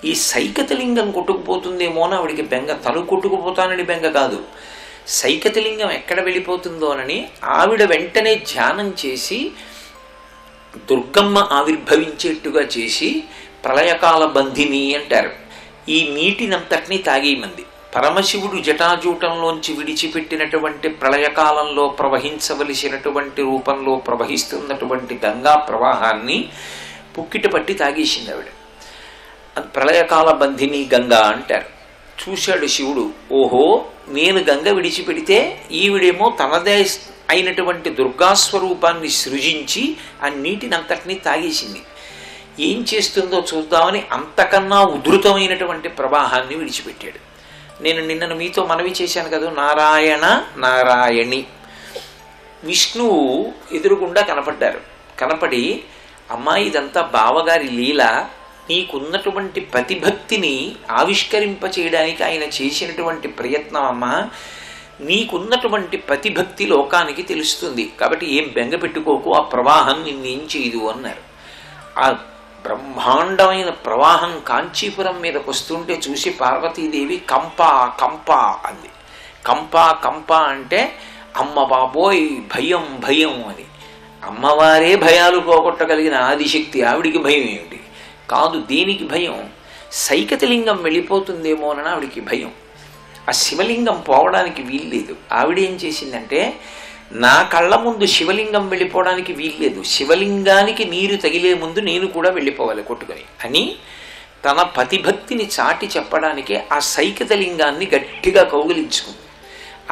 ఈ సైకత లింగం కొట్టుకుపోతుందేమో అని ఆవిడికి బెంగ. తను కొట్టుకుపోతానని బెంగ కాదు, సైకత లింగం ఎక్కడ వెళ్ళిపోతుందోనని ఆవిడ వెంటనే ధ్యానం చేసి దుర్గమ్మ ఆవిర్భవించేట్టుగా చేసి ప్రళయకాల బంధిని అంటారు. ఈ నీటినంతటినీ తాగేయమంది. పరమశివుడు జటాజూటంలోంచి విడిచిపెట్టినటువంటి ప్రళయకాలంలో ప్రవహించవలసినటువంటి రూపంలో ప్రవహిస్తున్నటువంటి గంగా ప్రవాహాన్ని పుక్కిట పట్టి తాగేసింది ఆవిడ. ప్రళయకాల బంధిని గంగా అంటారు. చూశాడు శివుడు, ఓహో నేను గంగ విడిచిపెడితే ఈవిడేమో తనదే అయినటువంటి దుర్గాస్వరూపాన్ని సృజించి ఆ నీటినంతటినీ తాగేసింది. ఏం చేస్తుందో చూద్దామని అంతకన్నా ఉధృతమైనటువంటి ప్రవాహాన్ని విడిచిపెట్టాడు. నేను నిన్న మీతో మనవి చేశాను కదా, నారాయణ నారాయణి. విష్ణువు ఎదురుగుండా కనపడ్డారు. కనపడి, అమ్మాయి ఇదంతా బావగారి లీల, నీకున్నటువంటి ప్రతిభక్తిని ఆవిష్కరింపచేయడానికి ఆయన చేసినటువంటి ప్రయత్నం అమ్మా, నీకున్నటువంటి ప్రతిభక్తి లోకానికి తెలుస్తుంది, కాబట్టి ఏం బెంగ పెట్టుకోకు, ఆ ప్రవాహం నిన్నేం చేయదు అన్నారు. ఆ బ్రహ్మాండమైన ప్రవాహం కాంచీపురం మీదకు వస్తుంటే చూసి పార్వతీదేవి కంప కంప అంది. కంప కంప అంటే అమ్మ బాబోయ్ భయం భయం అని. అమ్మవారే భయాలు పోగొట్టగలిగిన ఆదిశక్తి, ఆవిడికి భయం ఏమిటి? కాదు, దేనికి భయం? సైకతలింగం వెళ్ళిపోతుందేమోనని ఆవిడికి భయం. ఆ శివలింగం పోవడానికి వీల్లేదు. ఆవిడేం చేసిందంటే, నా కళ్ళ ముందు శివలింగం వెళ్ళిపోవడానికి వీల్లేదు, శివలింగానికి నీరు తగిలే ముందు నేను కూడా వెళ్ళిపోవాలి కొట్టుకొని అని తన పతిభక్తిని చాటి చెప్పడానికే ఆ సైకతలింగాన్ని గట్టిగా కౌగిలించుకుంది.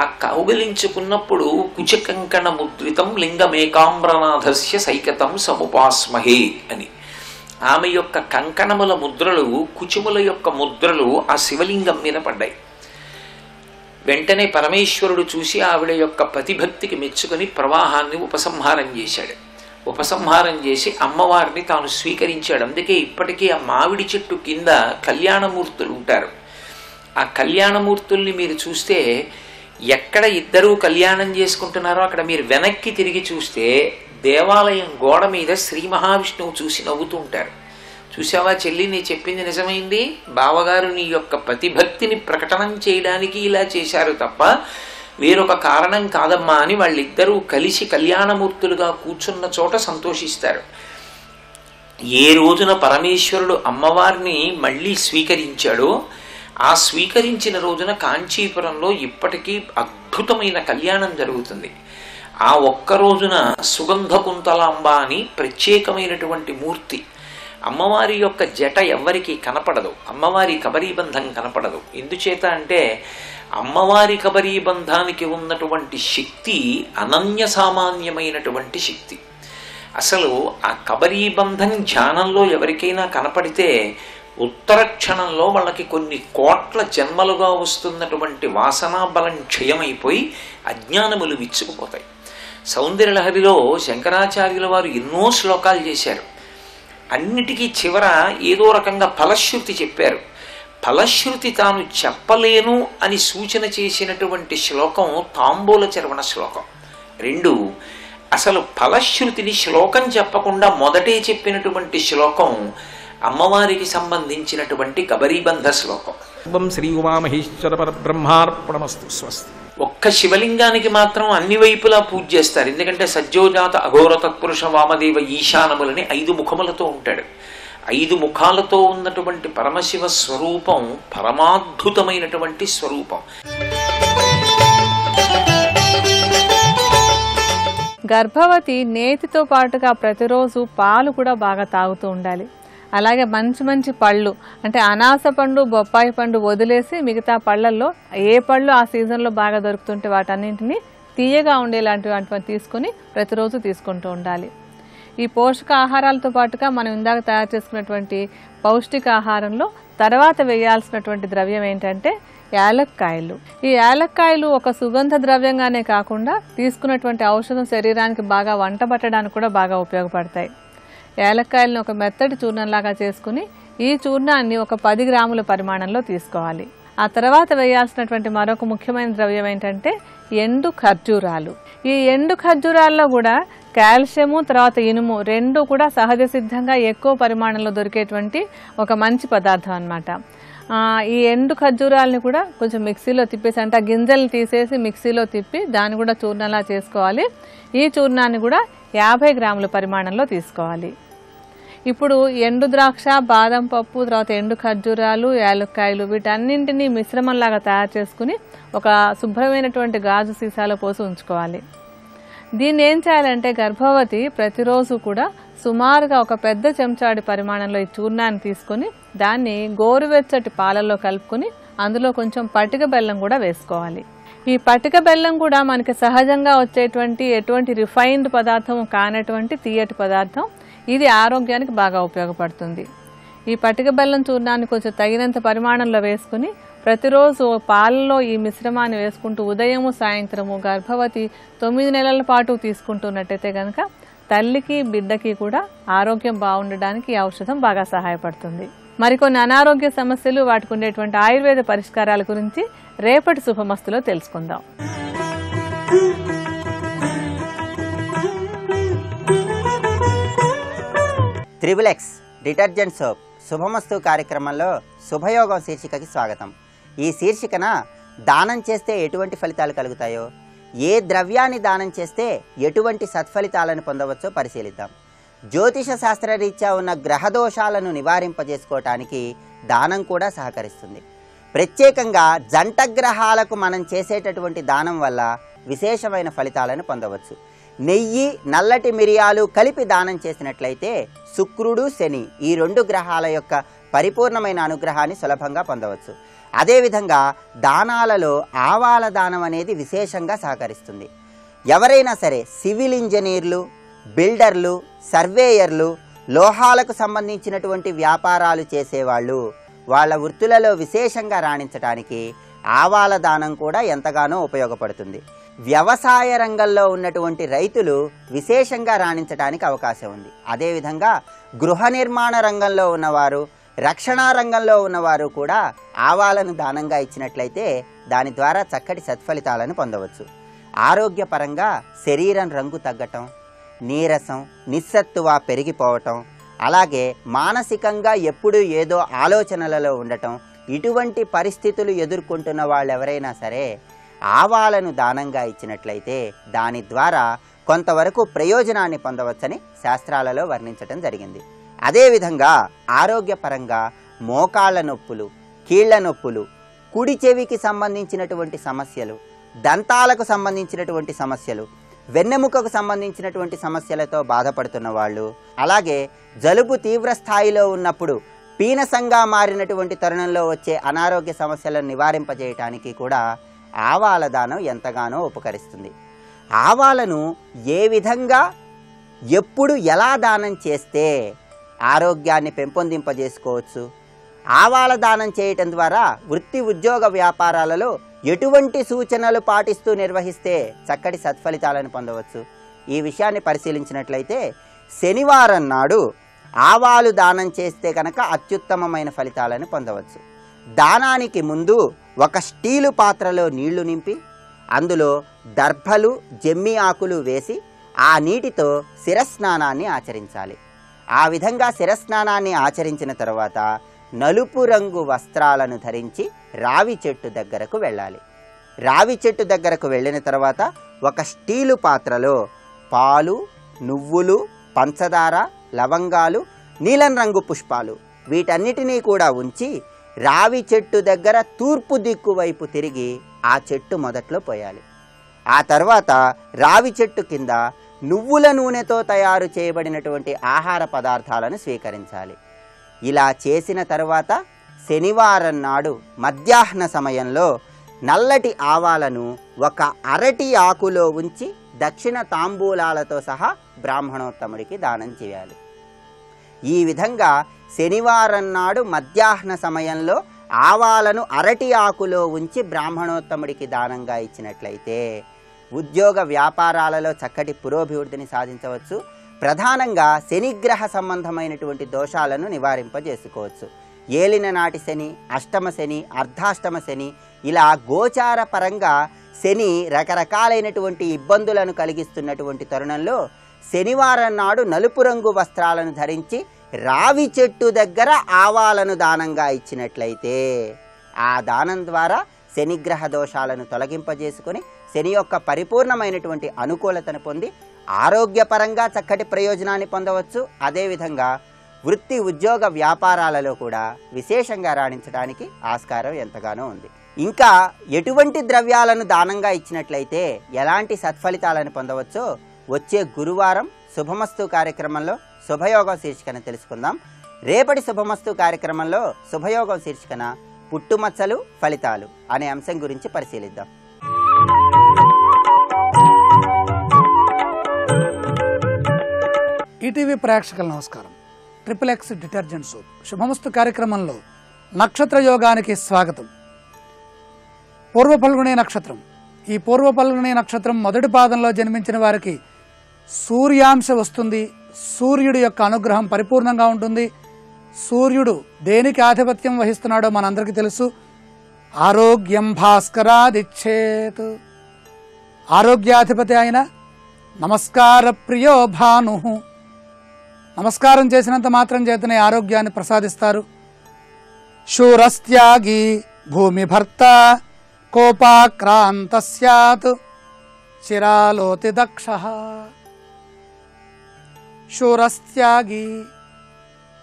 ఆ కౌగిలించుకున్నప్పుడు కుచకంకణ ముద్రితం లింగమేకాంబ్రనాథస్య సైకతం సముపాస్మహే అని. ఆమె యొక్క కంకణముల ముద్రలు, కుచుముల యొక్క ముద్రలు ఆ శివలింగం మీద పడ్డాయి. వెంటనే పరమేశ్వరుడు చూసి ఆవిడ యొక్క పతిభక్తికి మెచ్చుకొని ప్రవాహాన్ని ఉపసంహారం చేశాడు. ఉపసంహారం చేసి అమ్మవారిని తాను స్వీకరించాడు. అందుకే ఇప్పటికీ ఆ మామిడి చెట్టు కింద కళ్యాణమూర్తులు ఉంటారు. ఆ కళ్యాణమూర్తుల్ని మీరు చూస్తే ఎక్కడ ఇద్దరూ కళ్యాణం చేసుకుంటున్నారో అక్కడ మీరు వెనక్కి తిరిగి చూస్తే దేవాలయం గోడ మీద శ్రీ మహావిష్ణువు చూసి నవ్వుతూ ఉంటారు. చూసావా చెల్లి, నీ చెప్పింది నిజమైంది, బావగారు నీ యొక్క ప్రతిభక్తిని ప్రకటనం చేయడానికి ఇలా చేశారు తప్ప వేరొక కారణం కాదమ్మా అని వాళ్ళిద్దరూ కలిసి కళ్యాణమూర్తులుగా కూర్చున్న చోట సంతోషిస్తారు. ఏ రోజున పరమేశ్వరుడు అమ్మవారిని మళ్ళీ స్వీకరించాడో ఆ స్వీకరించిన రోజున కాంచీపురంలో ఇప్పటికీ అద్భుతమైన కళ్యాణం జరుగుతుంది. ఆ ఒక్క రోజున సుగంధ కుంతలాంబ అని ప్రత్యేకమైనటువంటి మూర్తి. అమ్మవారి యొక్క జట ఎవ్వరికీ కనపడదు, అమ్మవారి కబరీబంధం కనపడదు. ఎందుచేత అంటే అమ్మవారి కబరీబంధానికి ఉన్నటువంటి శక్తి అనన్య సామాన్యమైనటువంటి శక్తి. అసలు ఆ కబరీబంధం ధ్యానంలో ఎవరికైనా కనపడితే ఉత్తర క్షణంలో వాళ్ళకి కొన్ని కోట్ల జన్మలుగా వస్తున్నటువంటి వాసనా బలం క్షయమైపోయి అజ్ఞానములు విచ్చుకుపోతాయి. సౌందర్యలహరిలో శంకరాచార్యుల వారు ఎన్నో శ్లోకాలు చేశారు. అన్నిటికీ చివర ఏదో రకంగా ఫలశ్రుతి చెప్పారు. ఫలశ్రుతి తాను చెప్పలేను అని సూచన చేసినటువంటి శ్లోకం తాంబూల చర్వణ శ్లోకం. 2 అసలు ఫలశ్రుతిని శ్లోకం చెప్పకుండా మొదటే చెప్పినటువంటి శ్లోకం అమ్మవారికి సంబంధించినటువంటి కబరీబంధ శ్లోకం. శ్రీ ఉమామహేశ్వర పరబ్రహ్మార్పణమస్తు. స్వస్తి. ఒక్క శివలింగానికి మాత్రం అన్ని వైపులా పూజ చేస్తారు. ఎందుకంటే సజ్జోజాత అఘోర తత్పురుష వామదేవ ఈశానములని 5 ముఖములతో ఉంటాడు. 5 ముఖాలతో ఉన్నటువంటి పరమశివ స్వరూపం పరమాద్భుతమైనటువంటి స్వరూపం. గర్భవతి నేతితో పాటుగా ప్రతిరోజు పాలు కూడా బాగా తాగుతూ ఉండాలి. అలాగే మంచి మంచి పళ్ళు అంటే అనాస పండు, బొప్పాయి పండు వదిలేసి మిగతా పళ్ళల్లో ఏ పళ్ళు ఆ సీజన్లో బాగా దొరుకుతుంటే వాటన్నింటినీ తీయగా ఉండేలాంటివి తీసుకుని ప్రతిరోజు తీసుకుంటూ ఉండాలి. ఈ పోషక ఆహారాలతో పాటుగా మనం ఇందాక తయారు చేసుకున్నటువంటి పౌష్టికాహారంలో తర్వాత వేయాల్సినటువంటి ద్రవ్యం ఏంటంటే యాలక్కాయలు. ఈ యాలక్కాయలు ఒక సుగంధ ద్రవ్యంగానే కాకుండా తీసుకున్నటువంటి ఔషధం శరీరానికి బాగా వంట పట్టడానికి కూడా బాగా ఉపయోగపడతాయి. యాలక్కాయలను ఒక మెత్తటి చూర్ణంలాగా చేసుకుని ఈ చూర్ణాన్ని ఒక 10 గ్రాముల పరిమాణంలో తీసుకోవాలి. ఆ తర్వాత వేయాల్సినటువంటి మరొక ముఖ్యమైన ద్రవ్యం ఏంటంటే ఎండు ఖర్జూరాలు. ఈ ఎండు ఖర్జూరాల్లో కూడా కాల్షియము తర్వాత ఇనుము 2 కూడా సహజ సిద్ధంగా ఎక్కువ పరిమాణంలో దొరికేటువంటి ఒక మంచి పదార్థం అన్నమాట. ఈ ఎండు ఖర్జూరాలని కూడా కొంచెం మిక్సీలో తిప్పేసి అంటే ఆ గింజలు తీసేసి మిక్సీలో తిప్పి దాన్ని కూడా చూర్ణంలా చేసుకోవాలి. ఈ చూర్ణాన్ని కూడా 50 గ్రాముల పరిమాణంలో తీసుకోవాలి. ఇప్పుడు ఎండు ద్రాక్ష, బాదం పప్పు, తర్వాత ఎండు ఖర్జూరాలు, యాలక్కాయలు వీటన్నింటినీ మిశ్రమంలాగా తయారు చేసుకుని ఒక శుభ్రమైనటువంటి గాజు సీసాలో పోసి ఉంచుకోవాలి. దీన్ని ఏం చేయాలంటే గర్భవతి ప్రతిరోజు కూడా సుమారుగా ఒక పెద్ద చెంచాడి పరిమాణంలో ఈ చూర్ణాన్ని తీసుకొని దాన్ని గోరువెచ్చటి పాలల్లో కలుపుకొని అందులో కొంచెం పటిక బెల్లం కూడా వేసుకోవాలి. ఈ పటిక బెల్లం కూడా మనకి సహజంగా వచ్చేటువంటి ఎటువంటి రిఫైన్డ్ పదార్థం కానటువంటి తీయటి పదార్థం. ఇది ఆరోగ్యానికి బాగా ఉపయోగపడుతుంది. ఈ పటిక బెల్లం చూర్ణాన్ని కొంచెం తగినంత పరిమాణంలో వేసుకుని ప్రతిరోజు పాలలో ఈ మిశ్రమాన్ని వేసుకుంటూ ఉదయము సాయంత్రము గర్భవతి 9 నెలల పాటు తీసుకుంటున్నట్టయితే కనుక తల్లికి బిడ్డకి కూడా ఆరోగ్యం బాగుండడానికి ఈ ఔషధం బాగా సహాయపడుతుంది. మరికొన్ని అనారోగ్య సమస్యలు వాటికి ఉండేటువంటి ఆయుర్వేద పరిష్కారాల గురించి రేపటి శుభమస్తులో తెలుసుకుందాం. త్రిబులెక్స్ డిటర్జెంట్ సోప్ శుభమస్తు కార్యక్రమంలో శుభయోగం శీర్షికకి స్వాగతం. ఈ శీర్షికన దానం చేస్తే ఎటువంటి ఫలితాలు కలుగుతాయో, ఏ ద్రవ్యాన్ని దానం చేస్తే ఎటువంటి సత్ఫలితాలను పొందవచ్చో పరిశీలిద్దాం. జ్యోతిష శాస్త్రరీత్యా ఉన్న గ్రహదోషాలను నివారింపజేసుకోవటానికి దానం కూడా సహకరిస్తుంది. ప్రత్యేకంగా జంట గ్రహాలకు మనం చేసేటటువంటి దానం వల్ల విశేషమైన ఫలితాలను పొందవచ్చు. నెయ్యి, నల్లటి మిరియాలు కలిపి దానం చేసినట్లయితే శుక్రుడు, శని ఈ 2 గ్రహాల యొక్క పరిపూర్ణమైన అనుగ్రహాన్ని సులభంగా పొందవచ్చు. అదేవిధంగా దానాలలో ఆవాల దానం అనేది విశేషంగా సహకరిస్తుంది. ఎవరైనా సరే సివిల్ ఇంజనీర్లు, బిల్డర్లు, సర్వేయర్లు, లోహాలకు సంబంధించినటువంటి వ్యాపారాలు చేసేవాళ్ళు వాళ్ళ వృత్తులలో విశేషంగా రాణించడానికి ఆవాల దానం కూడా ఎంతగానో ఉపయోగపడుతుంది. వ్యవసాయ రంగంలో ఉన్నటువంటి రైతులు విశేషంగా రాణించడానికి అవకాశం ఉంది. అదేవిధంగా గృహ నిర్మాణ రంగంలో ఉన్నవారు, రక్షణ రంగంలో ఉన్నవారు కూడా ఆవాలను దానంగా ఇచ్చినట్లయితే దాని ద్వారా చక్కటి సత్ఫలితాలను పొందవచ్చు. ఆరోగ్యపరంగా శరీరం రంగు తగ్గటం, నీరసం, నిస్సత్తువ పెరిగిపోవటం, అలాగే మానసికంగా ఎప్పుడూ ఏదో ఆలోచనలలో ఉండటం, ఇటువంటి పరిస్థితులు ఎదుర్కొంటున్న వాళ్ళు ఎవరైనా సరే ఆవాలను దానంగా ఇచ్చినట్లయితే దాని ద్వారా కొంతవరకు ప్రయోజనాన్ని పొందవచ్చని శాస్త్రాలలో వర్ణించటం జరిగింది. అదేవిధంగా ఆరోగ్యపరంగా మోకాళ్ళ నొప్పులు, కీళ్ల నొప్పులు, కుడి చెవికి సంబంధించినటువంటి సమస్యలు, దంతాలకు సంబంధించినటువంటి సమస్యలు, వెన్నెముకకు సంబంధించినటువంటి సమస్యలతో బాధపడుతున్న వాళ్ళు, అలాగే జలుబు తీవ్ర స్థాయిలో ఉన్నప్పుడు పీనసంగా మారినటువంటి తరుణంలో వచ్చే అనారోగ్య సమస్యలను నివారింపజేయటానికి కూడా ఆవాల దానం ఎంతగానో ఉపకరిస్తుంది. ఆవాలను ఏ విధంగా ఎప్పుడు ఎలా దానం చేస్తే ఆరోగ్యాన్ని పెంపొందింపజేసుకోవచ్చు, ఆవాల దానం చేయటం ద్వారా వృత్తి ఉద్యోగ వ్యాపారాలలో ఎటువంటి సూచనలు పాటిస్తూ నిర్వహిస్తే చక్కటి సత్ఫలితాలను పొందవచ్చు, ఈ విషయాన్ని పరిశీలించినట్లయితే శనివారం నాడు ఆవాలు దానం చేస్తే కనుక అత్యుత్తమమైన ఫలితాలను పొందవచ్చు. దానానికి ముందు ఒక స్టీలు పాత్రలో నీళ్లు నింపి అందులో దర్భలు, జమ్మి ఆకులు వేసి ఆ నీటితో శిరస్నానాన్ని ఆచరించాలి. ఆ విధంగా శిరస్నానాన్ని ఆచరించిన తర్వాత నలుపు రంగు వస్త్రాలను ధరించి రావి చెట్టు దగ్గరకు వెళ్ళాలి. రావి చెట్టు దగ్గరకు వెళ్ళిన తర్వాత ఒక స్టీలు పాత్రలో పాలు, నువ్వులు, పంచదార, లవంగాలు, నీలం రంగు పుష్పాలు వీటన్నిటినీ కూడా ఉంచి రావి చెట్టు దగ్గర తూర్పు దిక్కు వైపు తిరిగి ఆ చెట్టు మొదట్లో పోయాలి. ఆ తర్వాత రావి చెట్టు కింద నువ్వుల నూనెతో తయారు చేయబడినటువంటి ఆహార పదార్థాలను స్వీకరించాలి. ఇలా చేసిన తర్వాత శనివారం నాడు మధ్యాహ్న సమయంలో నల్లటి ఆవాలను ఒక అరటి ఆకులో ఉంచి దక్షిణ తాంబూలాలతో సహా బ్రాహ్మణోత్తముడికి దానం చేయాలి. ఈ విధంగా శనివారం నాడు మధ్యాహ్న సమయంలో ఆవాలను అరటి ఆకులో ఉంచి బ్రాహ్మణోత్తముడికి దానంగా ఇచ్చినట్లయితే ఉద్యోగ వ్యాపారాలలో చక్కటి పురోభివృద్ధిని సాధించవచ్చు. ప్రధానంగా శనిగ్రహ సంబంధమైనటువంటి దోషాలను నివారింపజేసుకోవచ్చు. ఏలిన నాటి శని, అష్టమ శని, అర్ధాష్టమ శని, ఇలా గోచార పరంగా శని రకరకాలైనటువంటి ఇబ్బందులను కలిగిస్తున్నటువంటి తరుణంలో శనివారం నాడు నలుపు రంగు వస్త్రాలను ధరించి రావి చెట్టు దగ్గర ఆవాలను దానంగా ఇచ్చినట్లయితే ఆ దానం ద్వారా శనిగ్రహ దోషాలను తొలగింపజేసుకొని శని యొక్క పరిపూర్ణమైనటువంటి అనుకూలతను పొంది ఆరోగ్యపరంగా చక్కటి ప్రయోజనాన్ని పొందవచ్చు. అదేవిధంగా వృత్తి ఉద్యోగ వ్యాపారాలలో కూడా విశేషంగా రాణించడానికి ఆస్కారం ఎంతగానో ఉంది. ఇంకా ఎటువంటి ద్రవ్యాలను దానంగా ఇచ్చినట్లయితే ఎలాంటి సత్ఫలితాలను పొందవచ్చో వచ్చే గురువారం శుభమస్తు కార్యక్రమంలో శుభయోగం శీర్షికన తెలుసుకుందాం. రేపటి శుభమస్తు కార్యక్రమంలో శుభయోగం శీర్షికన పుట్టుమచ్చలు ఫలితాలు అనే అంశం గురించి పరిశీలిద్దాం. ఈటీవీ ప్రేక్షకుల నమస్కారం. ట్రిపుల్ X డిటర్జెంట్ సోప్ శుభమస్తు కార్యక్రమంలో నక్షత్ర యోగానికి స్వాగతం. పూర్వ ఫల్గుణి నక్షత్రం. ఈ పూర్వ ఫల్గుణి నక్షత్రం మొదటి పాదంలో జన్మించిన వారికి సూర్యాంశ వస్తుంది. సూర్యుడి యొక్క అనుగ్రహం పరిపూర్ణంగా ఉంటుంది. సూర్యుడు దేనికి ఆధిపత్యం వహిస్తున్నాడో మనందరికీ తెలుసు. ఆరోగ్యం భాస్కరాదిచ్చేత్. ఆరోగ్యాధిపతి అయిన నమస్కార ప్రియో భాను. నమస్కారం చేసినంత మాత్రం చేతనే ఆరోగ్యాన్ని ప్రసాదిస్తారు. శూరస్త్యాగి భూమి భర్త కోపాక్రాంత స్యాత్ చిరాలోతి దక్ష. శూరస్త్యాగి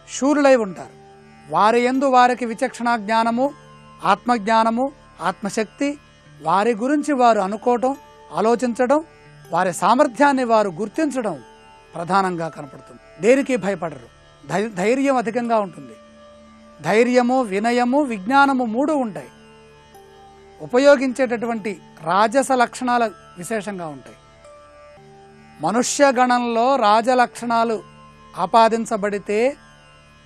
శూరులై ఉంటారు. వారి యందు వారికి విచక్షణ జ్ఞానము, ఆత్మజ్ఞానము, ఆత్మశక్తి, వారి గురించి వారు అనుకోవటం, ఆలోచించడం, వారి సామర్థ్యాన్ని వారు గుర్తించడం ప్రధానంగా కనపడుతుంది. దేనికి భయపడరు. ధైర్యం అధికంగా ఉంటుంది. ధైర్యము, వినయము, విజ్ఞానము మూడు ఉంటాయి. ఉపయోగించేటటువంటి రాజస లక్షణాలు విశేషంగా ఉంటాయి. మనుష్య గణంలో రాజలక్షణాలు ఆపాదించబడితే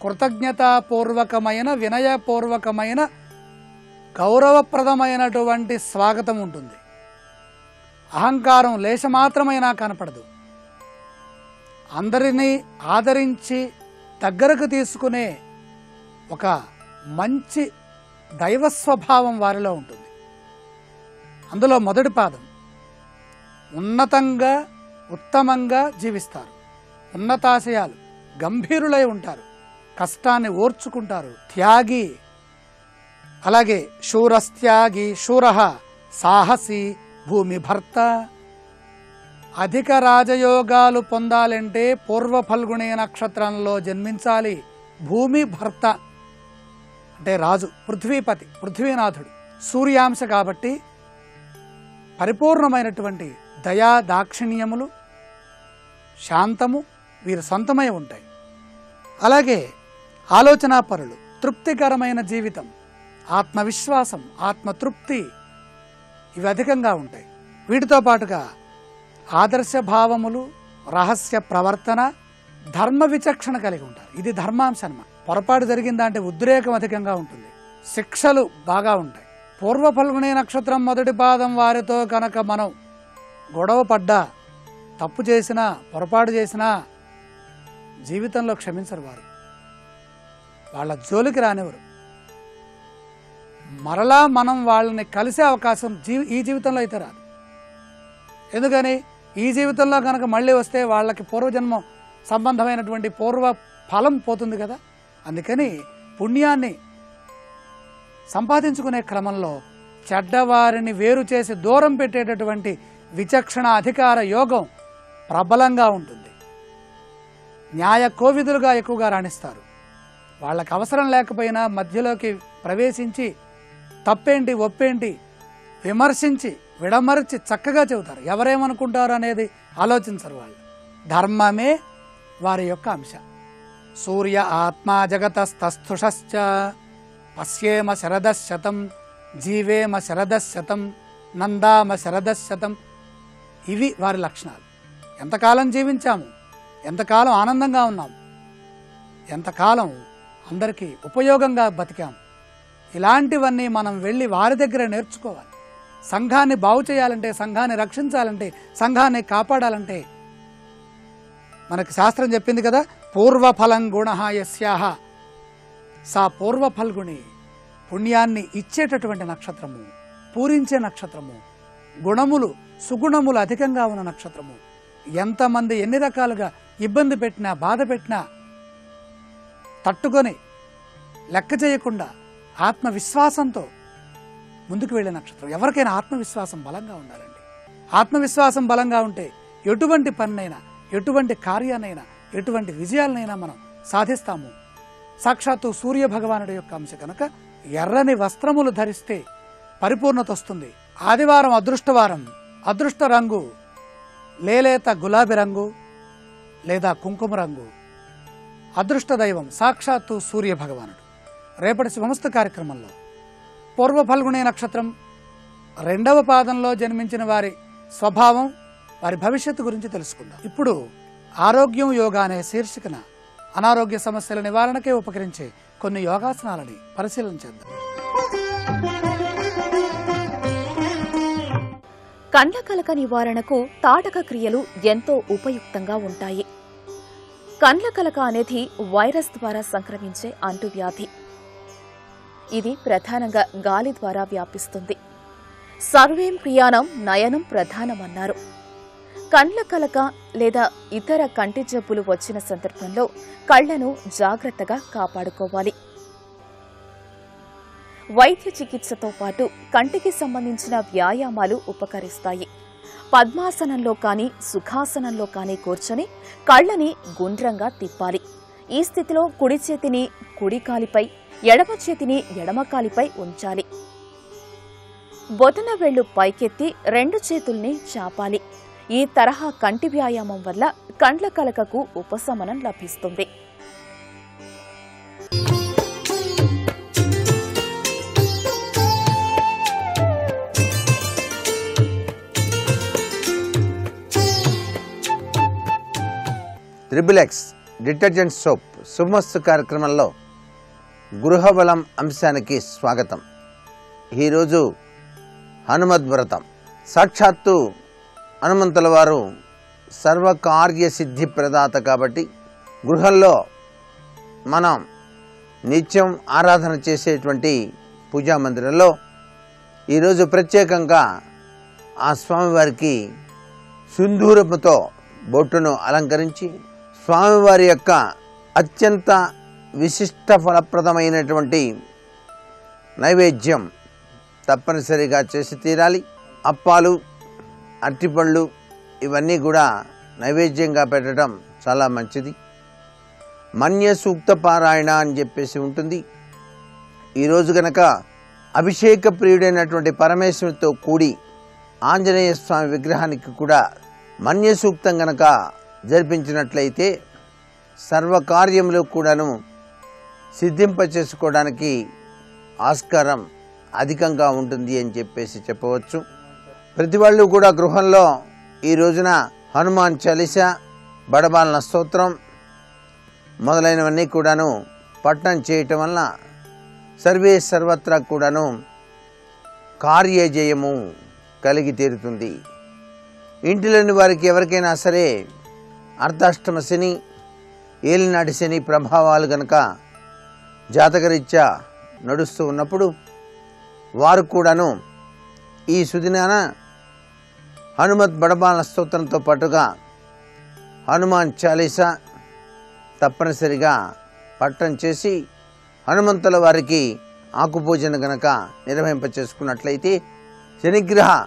కృతజ్ఞతాపూర్వకమైన, వినయపూర్వకమైన, గౌరవప్రదమైనటువంటి స్వాగతం ఉంటుంది. అహంకారం లేశమాత్రమైనా కనపడదు. అందరినీ ఆదరించి దగ్గరకు తీసుకునే ఒక మంచి దైవ స్వభావం వారిలో ఉంటుంది. అందులో మొదటి పాదం ఉన్నతంగా, ఉత్తమంగా జీవిస్తారు. ఉన్నతాశయాలు, గంభీరులై ఉంటారు. కష్టాన్ని ఓర్చుకుంటారు. త్యాగి, అలాగే శూరస్త్యాగి, శూరః సాహసి, భూమి భర్త. అధిక రాజయోగాలు పొందాలంటే పూర్వ ఫల్గుణి నక్షత్రంలో జన్మించాలి. భూమి భర్త అంటే రాజు, పృథ్వీపతి, పృథ్వీనాథుడు, సూర్యాంశ కాబట్టి పరిపూర్ణమైనటువంటి దయా దాక్షిణ్యములు, శాంతము వీరి సొంతమై ఉంటాయి. అలాగే ఆలోచనాపరులు, తృప్తికరమైన జీవితం, ఆత్మవిశ్వాసం, ఆత్మతృప్తి ఇవి అధికంగా ఉంటాయి. వీటితో పాటుగా ఆదర్శ భావములు, రహస్య ప్రవర్తన, ధర్మ విచక్షణ కలిగి ఉంటారు. ఇది ధర్మాంశనమ. పొరపాటు జరిగిందంటే ఉద్రేకం అధికంగా ఉంటుంది. శిక్షలు బాగా ఉంటాయి. పూర్వ ఫల్గుణి నక్షత్రం మొదటి పాదం వారితో కనుక మనం గొడవ పడ్డా, తప్పు చేసినా, పొరపాటు చేసినా జీవితంలో క్షమించరు. వారు వాళ్ళ జోలికి రానివ్వరు. మరలా మనం వాళ్ళని కలిసే అవకాశం ఈ జీవితంలో అయితే రాదు. ఎందుకని? ఈ జీవితంలో కనుక మళ్ళీ వస్తే వాళ్ళకి పూర్వజన్మ సంబంధమైనటువంటి పూర్వ ఫలం పోతుంది కదా. అందుకని పుణ్యాన్ని సంపాదించుకునే క్రమంలో చెడ్డవారిని వేరు చేసి దూరం పెట్టేటటువంటి విచక్షణ, అధికార యోగం ప్రబలంగా ఉంటుంది. న్యాయ కోవిదులుగా ఎక్కువగా రాణిస్తారు. వాళ్ళకి అవసరం లేకపోయినా మధ్యలోకి ప్రవేశించి తప్పేంటి ఒప్పేంటి విమర్శించి విడమర్చి చక్కగా చెబుతారు. ఎవరేమనుకుంటారు అనేది ఆలోచించరు. వాళ్ళు ధర్మమే వారి యొక్క అంశం. సూర్య ఆత్మా జగతస్తస్థుషశ్చ పశ్యేమ శరదశతం జీవేమ శరదశతం నందామ శరదశతం. ఇవి వారి లక్షణాలు. ఎంతకాలం జీవించాము, ఎంతకాలం ఆనందంగా ఉన్నాము, ఎంతకాలం అందరికీ ఉపయోగంగా బతికాము, ఇలాంటివన్నీ మనం వెళ్ళి వారి దగ్గర నేర్చుకోవాలి. సంఘాన్ని బాగు చేయాలంటే, సంఘాన్ని రక్షించాలంటే, సంఘాన్ని కాపాడాలంటే మనకి శాస్త్రం చెప్పింది కదా, పూర్వఫలం గుణ యస్యాహ సా పూర్వఫల్గుణి. పుణ్యాన్ని ఇచ్చేటటువంటి నక్షత్రము, పూరించే నక్షత్రము, గుణములు సుగుణములు అధికంగా ఉన్న నక్షత్రము. ఎంతమంది ఎన్ని రకాలుగా ఇబ్బంది పెట్టినా, బాధ పెట్టినా తట్టుకొని లెక్క చేయకుండా ఆత్మవిశ్వాసంతో ముందుకు వెళ్ళే నక్షత్రం. ఎవరికైనా ఆత్మవిశ్వాసం బలంగా ఉండాలండి. ఆత్మవిశ్వాసం బలంగా ఉంటే ఎటువంటి పనినైనా, ఎటువంటి కార్యానైనా, ఎటువంటి విజయాలనైనా మనం సాధిస్తాము. సాక్షాత్తు సూర్య భగవానుడి యొక్క అంశ కనుక ఎర్రని వస్త్రములు ధరిస్తే పరిపూర్ణత వస్తుంది. ఆదివారం అదృష్టవారం. అదృష్ట రంగు లేలేత గులాబీ రంగు లేదా కుంకుమ రంగు. అదృష్ట దైవం సాక్షాత్తు సూర్య భగవానుడు. రేపటి శుభమస్తు కార్యక్రమంలో పూర్వ ఫల్గుణి నక్షత్రం 2వ పాదంలో జన్మించిన వారి స్వభావం, వారి భవిష్యత్తు గురించి తెలుసుకుందాం. ఇప్పుడు ఆరోగ్యం యోగా అనే శీర్షికన అనారోగ్య సమస్యల నివారణకే ఉపకరించే కొన్ని యోగాసనాలని పరిశీలన చేద్దాం. కండ్ల కలక నివారణకు తాటక క్రియలు ఎంతో ఉపయుక్తంగా ఉంటాయి. కండ్ల కలక అనేది వైరస్ ద్వారా సంక్రమించే అంటువ్యాధి. ఇది ప్రధానంగా గాలి ద్వారా వ్యాపిస్తుంది. సర్వేంద్రియాణం నయనం ప్రధానమన్నారు. కండ్ల కలక లేదా ఇతర కంటి జబ్బులు వచ్చిన సందర్భంలో కళ్లను జాగ్రత్తగా కాపాడుకోవాలి. వైద్య చికిత్సతో పాటు కంటికి సంబంధించిన వ్యాయామాలు ఉపకరిస్తాయి. పద్మాసనంలో కానీ సుఖాసనంలో కానీ కూర్చొని కళ్లని గుండ్రంగా తిప్పాలి. ఈ స్థితిలో కుడి చేతిని కుడి కాలిపై, ఎడమ చేతిని ఎడమ కాలిపై ఉంచాలి. బొటన వేళ్లు పైకెత్తి 2 చేతుల్ని చాపాలి. ఈ తరహా కంటి వ్యాయామం వల్ల కండ్ల కలకకు ఉపశమనం లభిస్తుంది. త్రిబుల్-ఎక్స్ డిటర్జెంట్ సోప్ శుభమస్తు కార్యక్రమంలో గృహబలం అంశానికి స్వాగతం. ఈరోజు హనుమద్వ్రతం. సాక్షాత్తు హనుమంతుల వారు సర్వకార్య సిద్ధి ప్రదాత కాబట్టి గృహంలో మనం నిత్యం ఆరాధన చేసేటువంటి పూజా మందిరంలో ఈరోజు ప్రత్యేకంగా ఆ స్వామివారికి సింధూరముతో బొట్టును అలంకరించి స్వామివారి యొక్క అత్యంత విశిష్ట ఫలప్రదమైనటువంటి నైవేద్యం తప్పనిసరిగా చేసి తీరాలి. అప్పాలు, అరటిపళ్ళు ఇవన్నీ కూడా నైవేద్యంగా పెట్టడం చాలా మంచిది. మన్య సూక్త పారాయణ అని చెప్పేసి ఉంటుంది. ఈరోజు గనక అభిషేక ప్రియుడైనటువంటి పరమేశ్వరుడితో కూడి ఆంజనేయ స్వామి విగ్రహానికి కూడా మన్య సూక్తం గనక జరిపించినట్లయితే సర్వకార్యములు కూడాను సిద్ధింప చేసుకోవడానికి ఆస్కారం అధికంగా ఉంటుంది అని చెప్పేసి చెప్పవచ్చు. ప్రతి వాళ్ళు కూడా గృహంలో ఈ రోజున హనుమాన్ చాలీసా, బడబాలన స్తోత్రం మొదలైనవన్నీ కూడాను పఠనం చేయటం వలన సర్వే సర్వత్రా కూడాను కార్యజయము కలిగి తీరుతుంది. ఇంటిలోని వారికి ఎవరికైనా సరే అర్ధాష్టమ శని, ఏలినాటి శని ప్రభావాలు గనక జాతకరీత్యా నడుస్తూ ఉన్నప్పుడు వారు కూడాను ఈ సుదినాన హనుమత్ బడబాలన స్తోత్రంతో పాటుగా హనుమాన్ చాలీసా తప్పనిసరిగా పఠనం చేసి హనుమంతుల వారికి ఆకుపూజను గనక నిర్వహింప చేసుకున్నట్లయితే శనిగ్రహ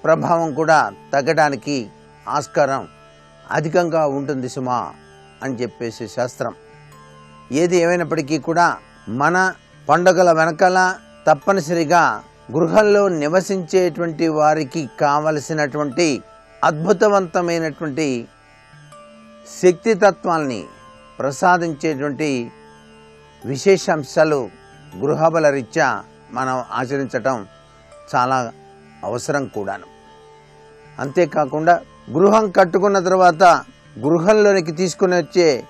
ప్రభావం కూడా తగ్గడానికి ఆస్కారం అధికంగా ఉంటుంది సుమా అని చెప్పేసి శాస్త్రం. ఏది ఏమైనప్పటికీ కూడా మన పండుగల వెనకాల తప్పనిసరిగా గృహంలో నివసించేటువంటి వారికి కావలసినటువంటి అద్భుతవంతమైనటువంటి శక్తితత్వాల్ని ప్రసాదించేటువంటి విశేషాంశాలు గృహబల రీత్యా మనం ఆచరించటం చాలా అవసరం కూడాను. అంతేకాకుండా గృహం కట్టుకున్న తర్వాత గృహంలోనికి తీసుకుని వచ్చే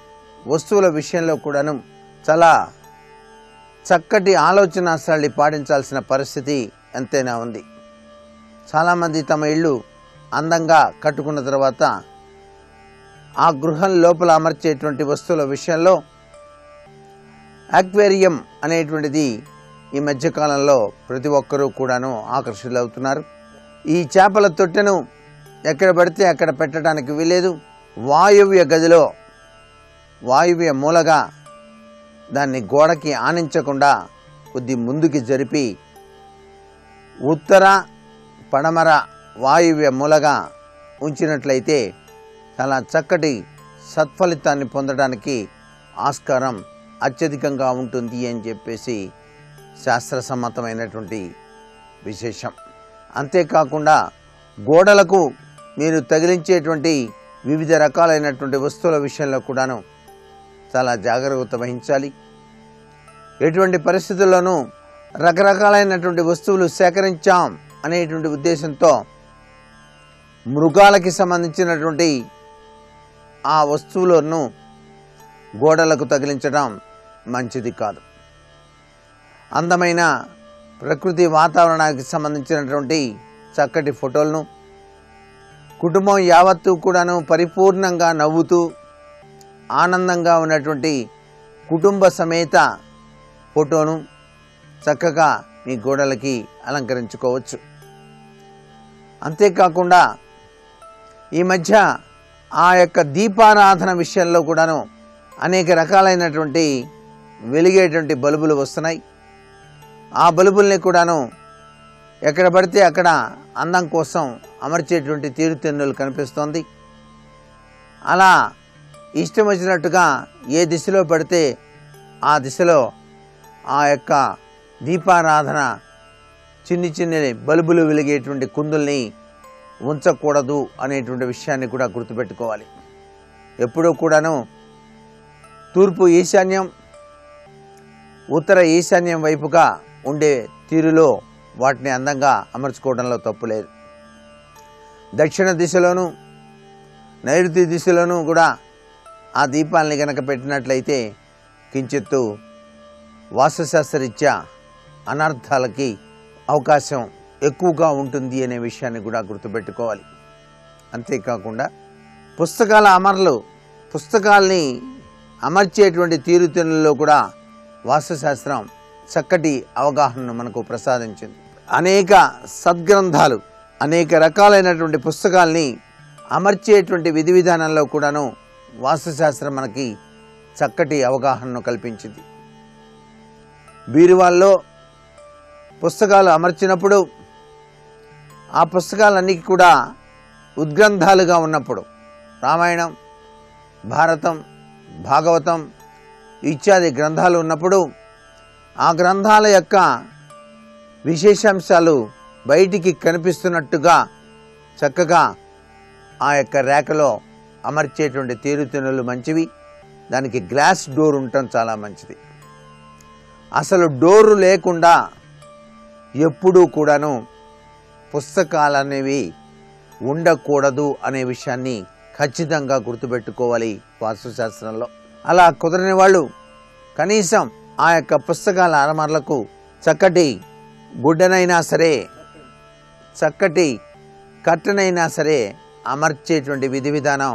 వస్తువుల విషయంలో కూడాను చాలా చక్కటి ఆలోచన సరళి పాటించాల్సిన పరిస్థితి ఎంతైనా ఉంది. చాలామంది తమ ఇళ్ళు అందంగా కట్టుకున్న తర్వాత ఆ గృహం లోపల అమర్చేటువంటి వస్తువుల విషయంలో అక్వేరియం అనేటువంటిది ఈ మధ్యకాలంలో ప్రతి ఒక్కరూ కూడాను ఆకర్షితులవుతున్నారు. ఈ చేపల తొట్టెను ఎక్కడ పడితే అక్కడ పెట్టడానికి వీలేదు. వాయువ్య గదిలో వాయువ్య మూలగా దాన్ని గోడకి ఆనించకుండా కొద్ది ముందుకి జరిపి ఉత్తర పడమర వాయువ్య మూలగా ఉంచినట్లయితే చాలా చక్కటి సత్ఫలితాన్ని పొందడానికి ఆస్కారం అత్యధికంగా ఉంటుంది అని చెప్పేసి శాస్త్రసమ్మతమైనటువంటి విశేషం. అంతేకాకుండా గోడలకు మీరు తగిలించేటువంటి వివిధ రకాలైనటువంటి వస్తువుల విషయంలో కూడాను చాలా జాగ్రత్త వహించాలి. ఎటువంటి పరిస్థితుల్లోనూ రకరకాలైనటువంటి వస్తువులు సేకరించాం అనేటువంటి ఉద్దేశంతో మృగాలకి సంబంధించినటువంటి ఆ వస్తువులను గోడలకు తగిలించడం మంచిది కాదు. అందమైన ప్రకృతి వాతావరణానికి సంబంధించినటువంటి చక్కటి ఫోటోలను కుటుంబం యావత్తు కూడాను పరిపూర్ణంగా నవ్వుతూ ఆనందంగా ఉన్నటువంటి కుటుంబ సమేత ఫోటోను చక్కగా మీ గోడలకి అలంకరించుకోవచ్చు. అంతేకాకుండా ఈ మధ్య ఆ యొక్క దీపారాధన విషయంలో కూడాను అనేక రకాలైనటువంటి వెలిగేటువంటి బల్బులు వస్తున్నాయి. ఆ బల్బుల్ని కూడాను ఎక్కడ పడితే అక్కడ అందం కోసం అమర్చేటువంటి తీరుతెన్నులు కనిపిస్తోంది. అలా ఇష్టం వచ్చినట్టుగా ఏ దిశలో పడితే ఆ దిశలో ఆ యొక్క దీపారాధన చిన్ని చిన్ని బల్బులు వెలిగేటువంటి కుందుల్ని ఉంచకూడదు అనేటువంటి విషయాన్ని కూడా గుర్తుపెట్టుకోవాలి. ఎప్పుడూ కూడాను తూర్పు ఈశాన్యం, ఉత్తర ఈశాన్యం వైపుగా ఉండే తీరులో వాటిని అందంగా అమర్చుకోవడంలో తప్పు లేదు. దక్షిణ దిశలోను నైరుతి దిశలోనూ కూడా ఆ దీపాలని గనక పెట్టినట్లయితే కించిత్తు వాస్తుశాస్త్రరీత్యా అనర్థాలకి అవకాశం ఎక్కువగా ఉంటుంది అనే విషయాన్ని కూడా గుర్తుపెట్టుకోవాలి. అంతేకాకుండా పుస్తకాల్ని అమర్చేటువంటి తీరుతెన్నుల్లో కూడా వాస్తుశాస్త్రం చక్కటి అవగాహనను మనకు ప్రసాదించింది. అనేక సద్గ్రంథాలు, అనేక రకాలైనటువంటి పుస్తకాల్ని అమర్చేటువంటి విధి విధానంలో కూడాను వాస్తుశాస్త్రం మనకి చక్కటి అవగాహనను కల్పించింది. బీరువాల్లో పుస్తకాలు అమర్చినప్పుడు ఆ పుస్తకాలన్నీ కూడా ఉద్గ్రంథాలుగా ఉన్నప్పుడు, రామాయణం, భారతం, భాగవతం ఇత్యాది గ్రంథాలు ఉన్నప్పుడు ఆ గ్రంథాల యొక్క విశేషాంశాలు బయటికి కనిపిస్తున్నట్టుగా చక్కగా ఆ యొక్క రేఖలో అమర్చేటువంటి తీరుతెన్నులు మంచివి. దానికి గ్లాస్ డోర్ ఉండటం చాలా మంచిది. అసలు డోరు లేకుండా ఎప్పుడూ కూడాను పుస్తకాలనేవి ఉండకూడదు అనే విషయాన్ని ఖచ్చితంగా గుర్తుపెట్టుకోవాలి వాస్తుశాస్త్రంలో. అలా కుదరని వాళ్ళు కనీసం ఆ యొక్క పుస్తకాల అలమార్లకు చక్కటి గుడ్డనైనా సరే, చక్కటి కట్టనైనా సరే అమర్చేటువంటి విధి విధానం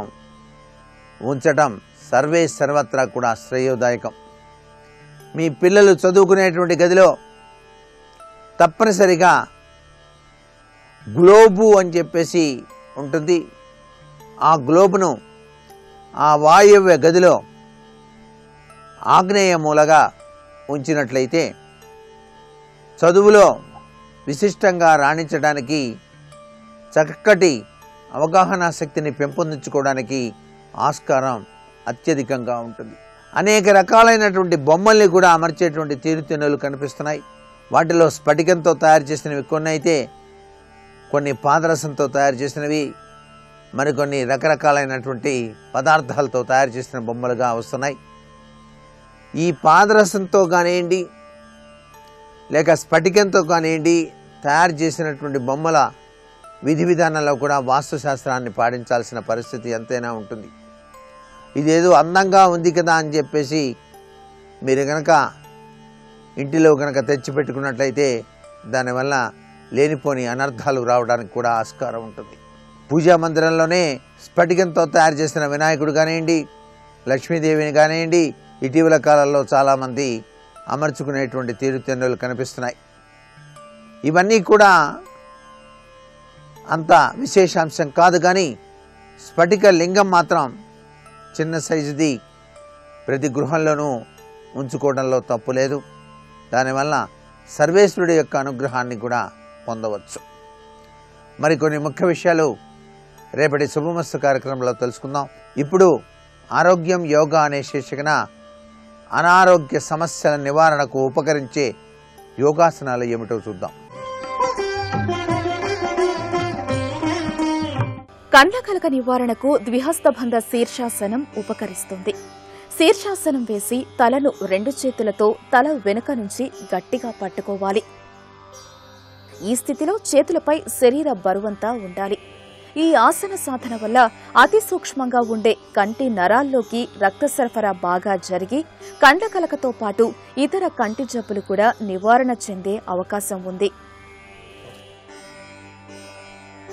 ఉంచటం సర్వత్రా కూడా శ్రేయోదాయకం. మీ పిల్లలు చదువుకునేటువంటి గదిలో తప్పనిసరిగా గ్లోబు అని చెప్పేసి ఉంటుంది. ఆ గ్లోబును ఆ వాయువ్య గదిలో ఆగ్నేయ మూలగా ఉంచినట్లయితే చదువులో విశిష్టంగా రాణించడానికి, చక్కటి అవగాహన శక్తిని పెంపొందించుకోవడానికి ఆస్కారం అత్యధికంగా ఉంటుంది. అనేక రకాలైనటువంటి బొమ్మల్ని కూడా అమర్చేటువంటి తీరుతెన్నులు కనిపిస్తున్నాయి. వాటిలో స్ఫటికంతో తయారు చేసినవి కొన్ని అయితే, కొన్ని పాదరసంతో తయారు చేసినవి, మరికొన్ని రకరకాలైనటువంటి పదార్థాలతో తయారు చేసిన బొమ్మలుగా వస్తున్నాయి. ఈ పాదరసంతో కానివ్వండి లేక స్ఫటికంతో కానివ్వండి తయారు చేసినటువంటి బొమ్మల విధి విధానంలో కూడా వాస్తుశాస్త్రాన్ని పాటించాల్సిన పరిస్థితి ఎంతైనా ఉంటుంది. ఇదేదో అందంగా ఉంది కదా అని చెప్పేసి మీరు కనుక ఇంటిలో కనుక తెచ్చిపెట్టుకున్నట్లయితే దానివల్ల లేనిపోని అనర్థాలు రావడానికి కూడా ఆస్కారం ఉంటుంది. పూజా మందిరంలోనే స్ఫటికంతో తయారు చేసిన వినాయకుడు కానివ్వండి, లక్ష్మీదేవిని కానివ్వండి ఇటీవల కాలంలో చాలామంది అమర్చుకునేటువంటి తీరుతెన్నులు కనిపిస్తున్నాయి. ఇవన్నీ కూడా అంత విశేషాంశం కాదు, కానీ స్ఫటిక లింగం మాత్రం చిన్న సైజుది ప్రతి గృహంలోనూ ఉంచుకోవడంలో తప్పు లేదు. దానివల్ల సర్వేశ్వరుడి యొక్క అనుగ్రహాన్ని కూడా పొందవచ్చు. మరికొన్ని ముఖ్య విషయాలు రేపటి శుభమస్తు కార్యక్రమంలో తెలుసుకుందాం. ఇప్పుడు ఆరోగ్యం యోగా అనే శీర్షికన అనారోగ్య సమస్యల నివారణకు ఉపకరించే యోగాసనాలు ఏమిటో చూద్దాం. కండ్లకలక నివారణకు ద్విహస్తబంధ శీర్షాసనం ఉపకరిస్తుంది. శీర్షాసనం వేసి తలను 2 చేతులతో తల వెనుక నుంచి గట్టిగా పట్టుకోవాలి. ఈ స్థితిలో చేతులపై శరీర బరువంతా ఉండాలి. ఈ ఆసన సాధన వల్ల అతి సూక్ష్మంగా ఉండే కంటి నరాల్లోకి రక్త సరఫరా బాగా జరిగి కండ్లకలకతో పాటు ఇతర కంటి జబ్బులు కూడా నివారణ చెందే అవకాశం ఉంది.